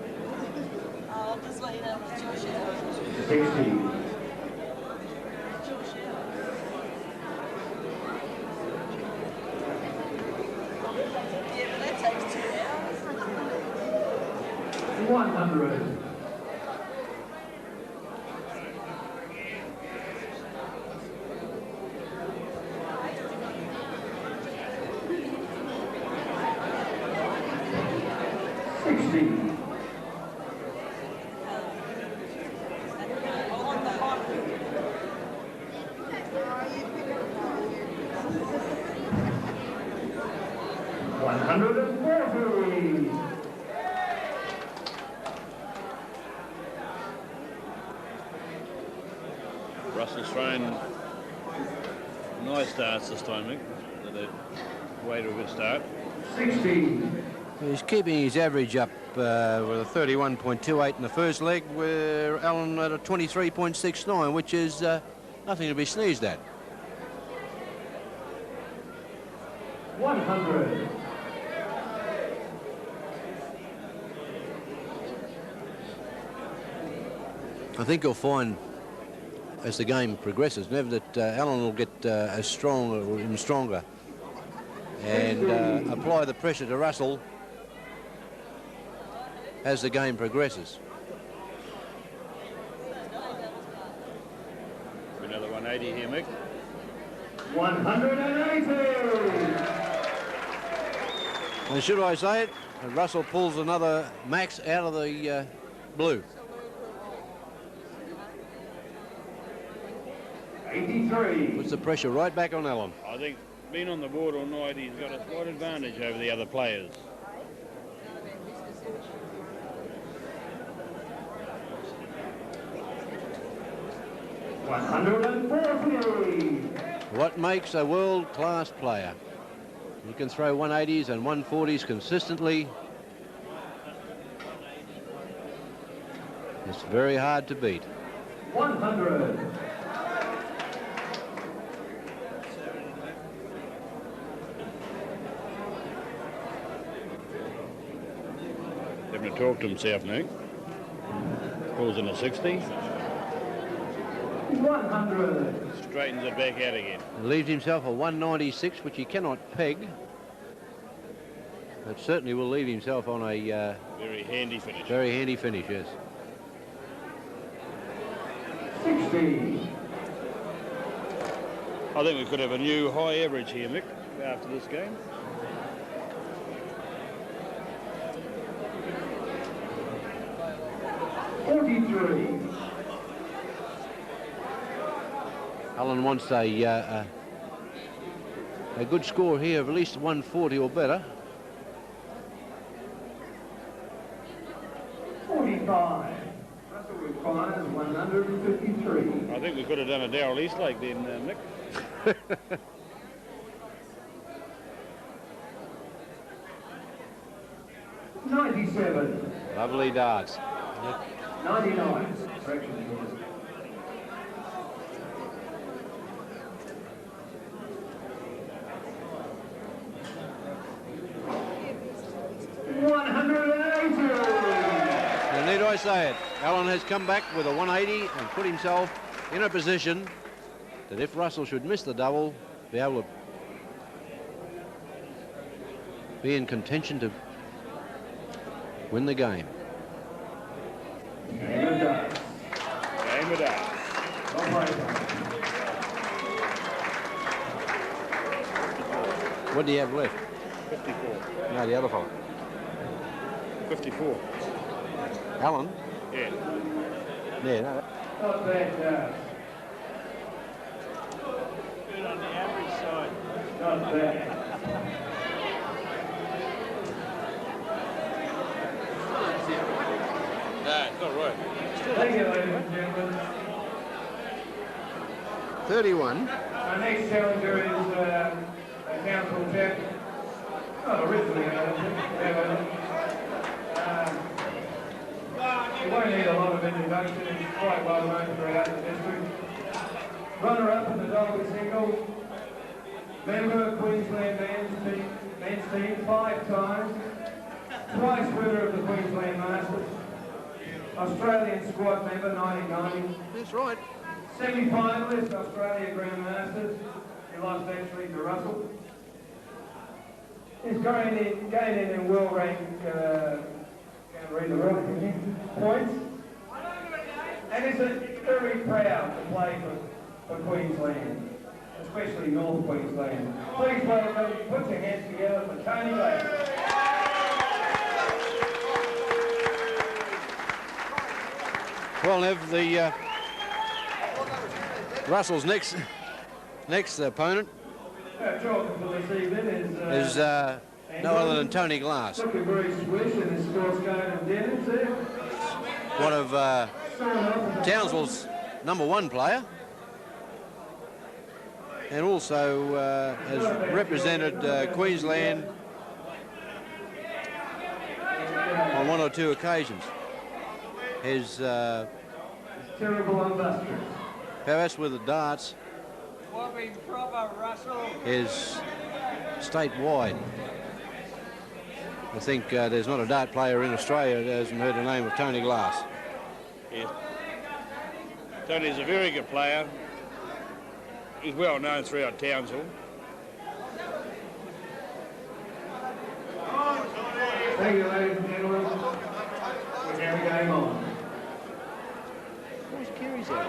I'll just let you know it's your show. 60. It's your show. Yeah, but that takes 2 hours. 100. 140. Russell's thrown nice darts this time, Mick. The way to a good start. 60. He's keeping his average up with a 31.28 in the first leg, where Alan at a 23.69, which is nothing to be sneezed at. 100. I think you'll find, as the game progresses, Nev, that Alan will get as strong or even stronger and apply the pressure to Russell as the game progresses. Another 180 here, Mick. 180. And should I say it, Russell pulls another max out of the blue. 83. Puts the pressure right back on Alan. I think being on the board all night, he's got a slight advantage over the other players. What makes a world-class player? You can throw 180s and 140s consistently. It's very hard to beat. 100. Having to talk to him this afternoon. Pulls in a 60. 100. Straightens it back out again. Leaves himself a 196, which he cannot peg. But certainly will leave himself on a very handy finish. Very handy finish, yes. 60. I think we could have a new high average here, Mick, after this game. Alan wants a good score here of at least 140 or better. 45. Russell requires 153. I think we could have done a Darrell Eastlake then, Mick. 97. Lovely darts. 99. Correction. 180. And need I say it, Alan has come back with a 180 and put himself in a position that if Russell should miss the double, be able to be in contention to win the game. Game of darts. What do you have left? 54. No, the other fellow. 54. Alan? Yeah. Yeah, no. Not bad darts. Good on the average side. Not bad. No, it's not right. Thank you, ladies and gentlemen. 31. Our next challenger is a Townsville chap. Not originally, he won't need a lot of introduction. He's quite well known throughout the district. Runner-up in the double single. Member of Queensland men's team 5 times. Twice winner of the Queensland Masters. Australian squad member 1990. That's right. Semi-finalist Australia Grand Masters. He lost actually to Russell. He's gaining in world rank, can't read the word, points. And he's very proud to play for Queensland, especially North Queensland. Please welcome, put your hands together for Tony Lake. Well, Nev, the Russell's next opponent is no other than Tony Glass. One of Townsville's #1 player, and also has represented Queensland on 1 or 2 occasions. His prowess with the darts is statewide. I think there's not a dart player in Australia that hasn't heard the name of Tony Glass. Yeah. Tony's a very good player. He's well known throughout Townsville. Thank you, ladies and gentlemen. We have a game on. Where's Kerry's at?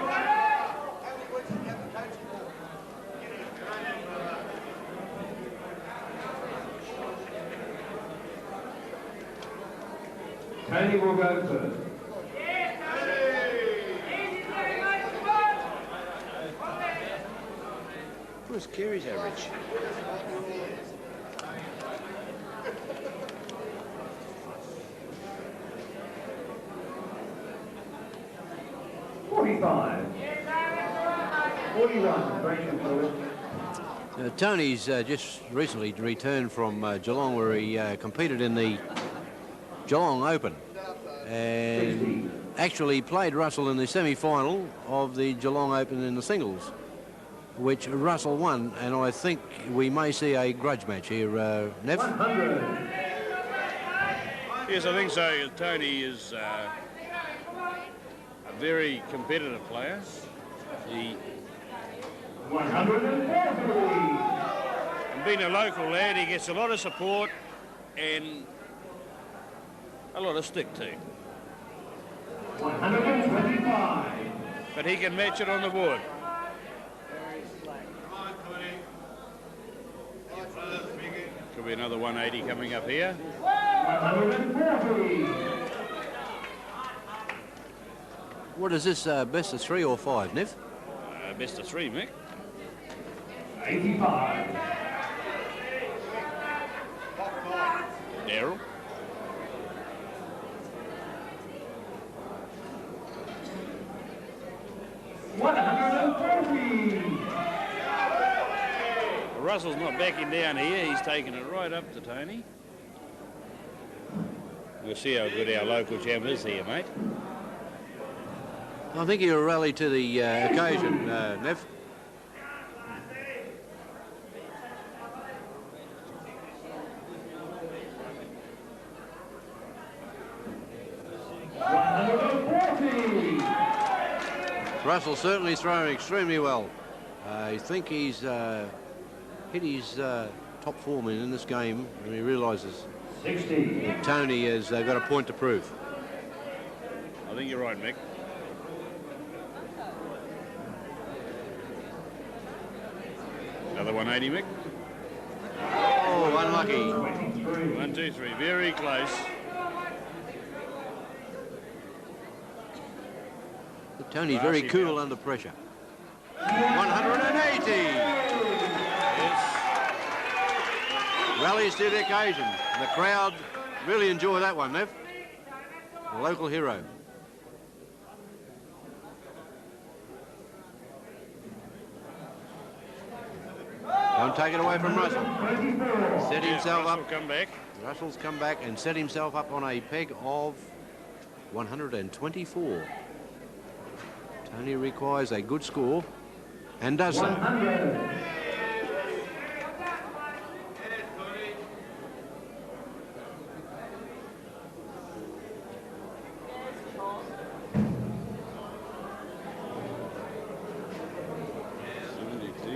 Tony will go first. Where's Kerry's average? Tony's just recently returned from Geelong, where he competed in the Geelong Open and actually played Russell in the semi-final of the Geelong Open in the singles, which Russell won, and I think we may see a grudge match here, Nev. 100. Yes, I think so. Tony is a very competitive player. He, 140. and being a local lad, he gets a lot of support and a lot of stick too. 125. But he can match it on the board. Could be another 180 coming up here. 140. What is this, best of 3 or 5, Nev? Best of 3, Mick. 85. Daryl. Russell's not backing down here. He's taking it right up to Tony. We'll see how good our local champ is here, mate. I think he'll rally to the occasion, Nev. Russell certainly throwing extremely well. I think he's hit his top form in this game, and he realises that Tony has got a point to prove. I think you're right, Mick. Another 180, Mick. Oh, unlucky. 1, 2, 3, very close. Tony's very cool under pressure. 180. Yes. Rallies to the occasion. The crowd really enjoy that one, Nev. A local hero. Don't take it away from Russell. Set himself up. Come back. Russell's come back and set himself up on a peg of 124. Tony requires a good score and does so. 100.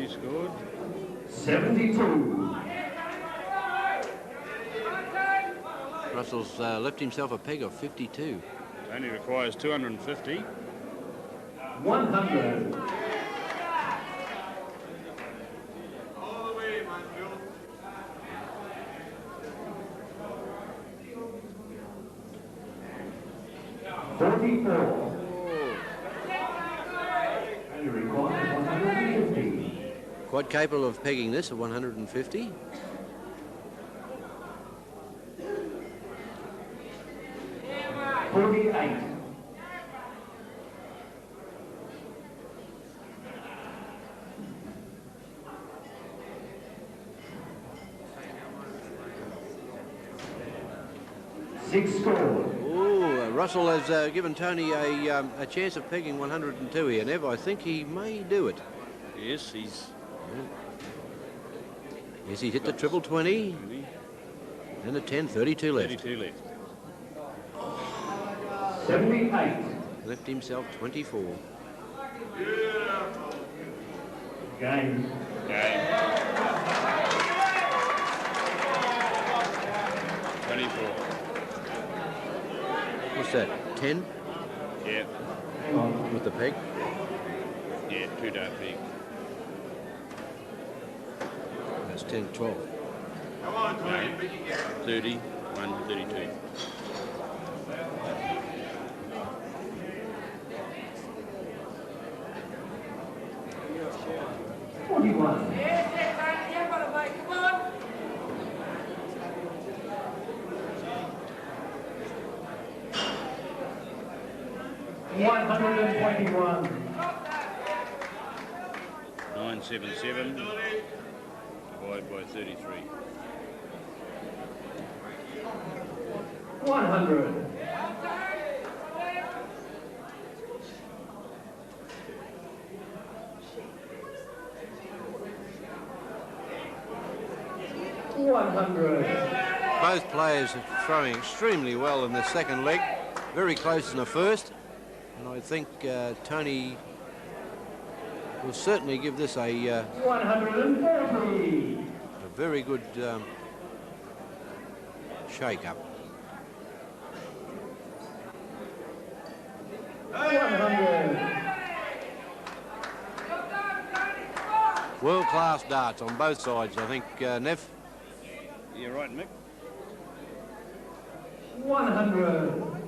Scored. 72. Russell's left himself a peg of 52. Tony requires 250. 100. Quite capable of pegging this at 150. Russell has given Tony a chance of pegging 102 here, Nev. I think he may do it. Yes, he's... Yes, he hit the triple 20. And a 10, 32 left. 32 left. 78. Left himself 24. Game. Game. 24. What's that, 10? Yeah. With the peg? Yeah, 2 dart peg. That's 10, 12. Come on, Tony. 30, 1, 32. $121. 977 divided by 33. 100. 100. both players are throwing extremely well in the second leg, very close in the first, and I think Tony will certainly give this a 140. very good shake-up. 100. World-class darts on both sides, I think, Neff. You're right, Mick. 100.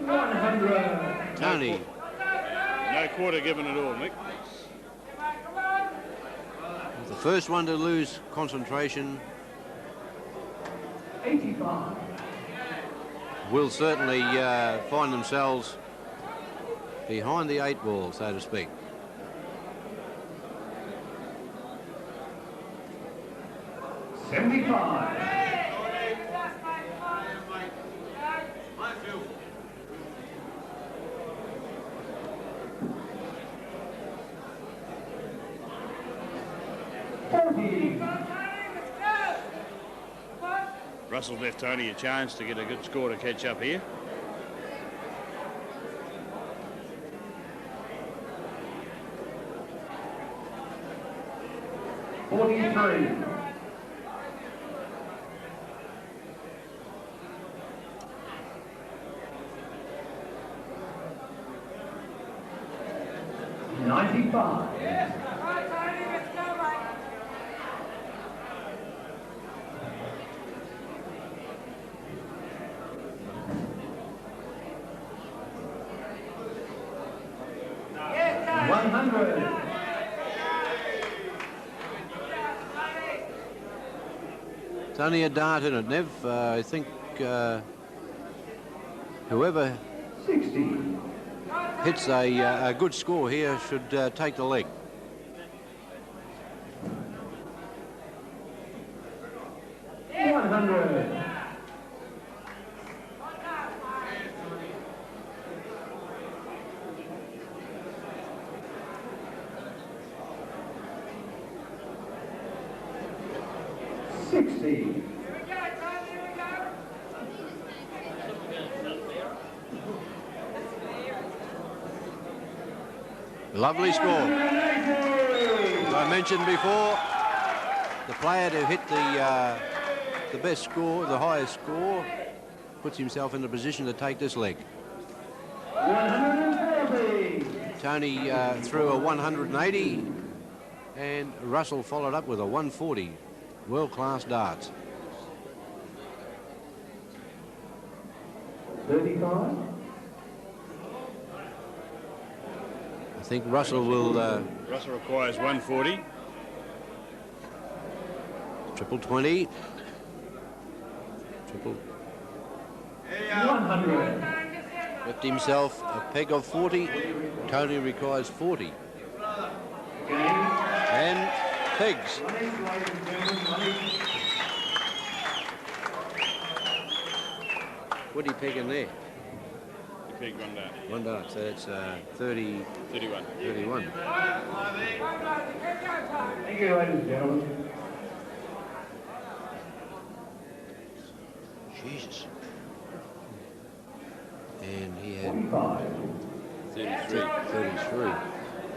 100. Tony. No quarter given at all, Mick. The first one to lose concentration 85. will certainly find themselves behind the 8 ball, so to speak. Russell left Tony a chance to get a good score to catch up here. It's only a dart in it, Nev. I think whoever 60. hits a good score here should take the leg. Lovely score. As I mentioned before, the player to hit the best score, the highest score, puts himself in the position to take this leg. 140. Tony threw a 180, and Russell followed up with a 140. World-class darts. 35. I think Russell will... Russell requires 140. Triple 20. Triple... 100. Left himself a peg of 40. Tony requires 40. And pegs. What do you peg in there? Big one dart. One dart, so that's 30... 31. 31. Thank you, ladies and gentlemen. Jesus. And he had 45. 33. 33.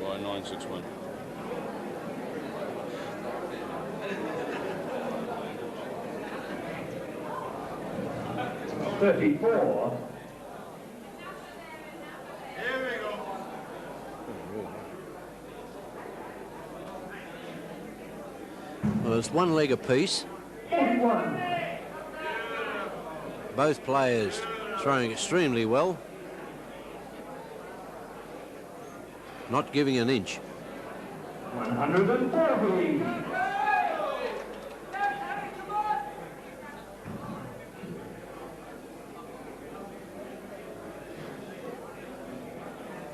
By 961. $34. Well, it's one leg apiece. 41. Both players throwing extremely well. Not giving an inch. 140.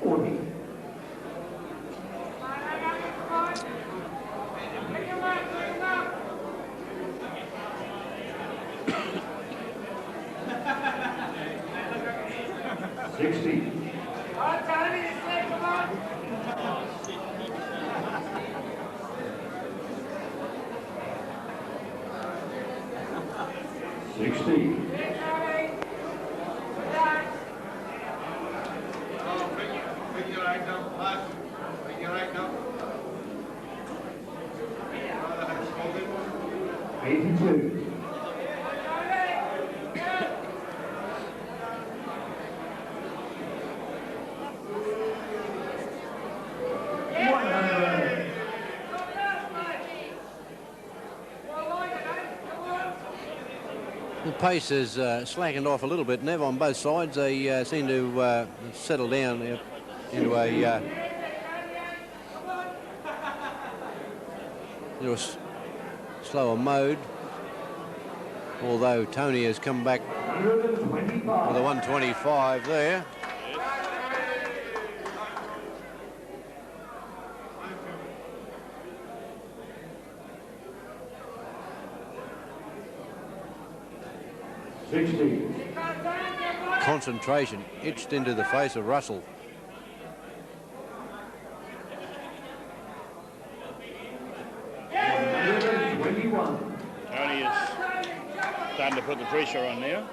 40. $60. The pace has slackened off a little bit, Nev, on both sides. They seem to settle down into a slower mode. Although Tony has come back with a 125 there. Concentration itched into the face of Russell. Tony is starting to put the pressure on now.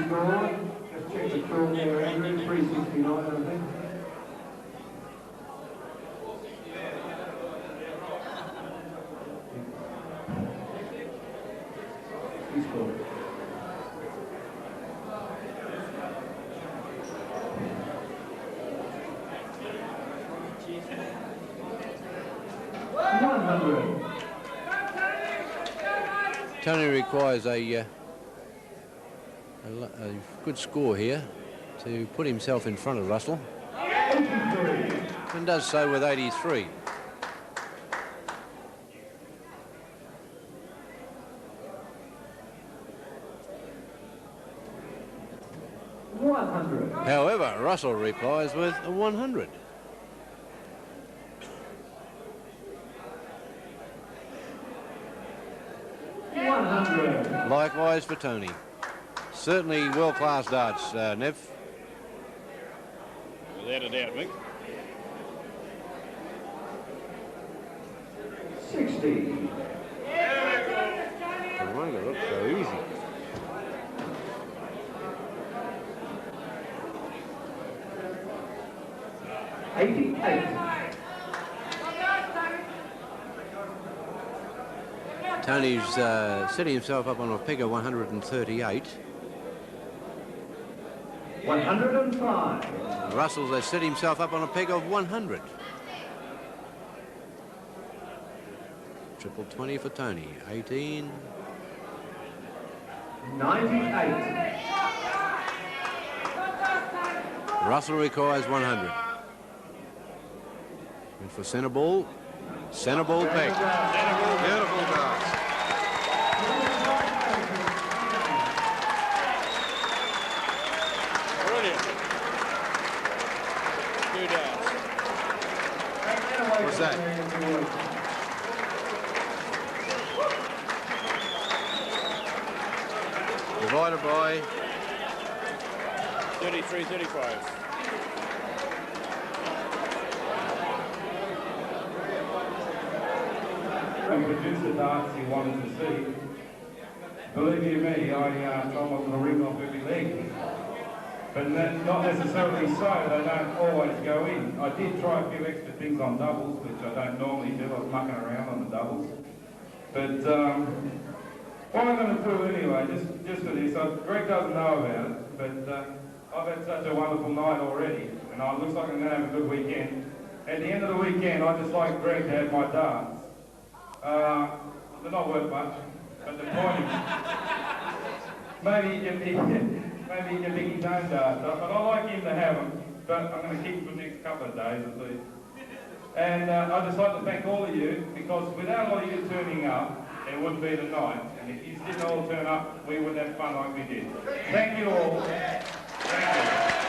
Score. Just check the score there, Andrew. 369, I think. He scored. Tony requires a good score here to put himself in front of Russell, and does so with 83. However, Russell replies with a 100. Likewise for Tony. Certainly world-class darts, Nev. Without a doubt, Mick. 60. It won't look so easy. Tony's setting himself up on a peg of 138. 105. Russell's has set himself up on a peg of 100. Triple 20 for Tony. 18. 98. Russell requires 100. And for centre ball peg. Beautiful darts. Brilliant. Two darts. What's that? Divided by 33-35. And produced the darts he wanted to see. Believe you me, I told him to ring off every leg. But not necessarily so, they don't always go in. I did try a few extra things on doubles, which I don't normally do. I was mucking around on the doubles. But what I'm going to do anyway, just for this, Greg doesn't know about it, but I've had such a wonderful night already, and it looks like I'm going to have a good weekend. At the end of the weekend, I just like Greg to have my darts. They're not worth much, but the point is, maybe you can think his own darts, but I like him to have them, but I'm going to keep them for the next couple of days at least. And I'd just like to thank all of you, because without all of you turning up, it wouldn't be the night. And if you didn't all turn up, we wouldn't have fun like we did. Thank you all. Thank you.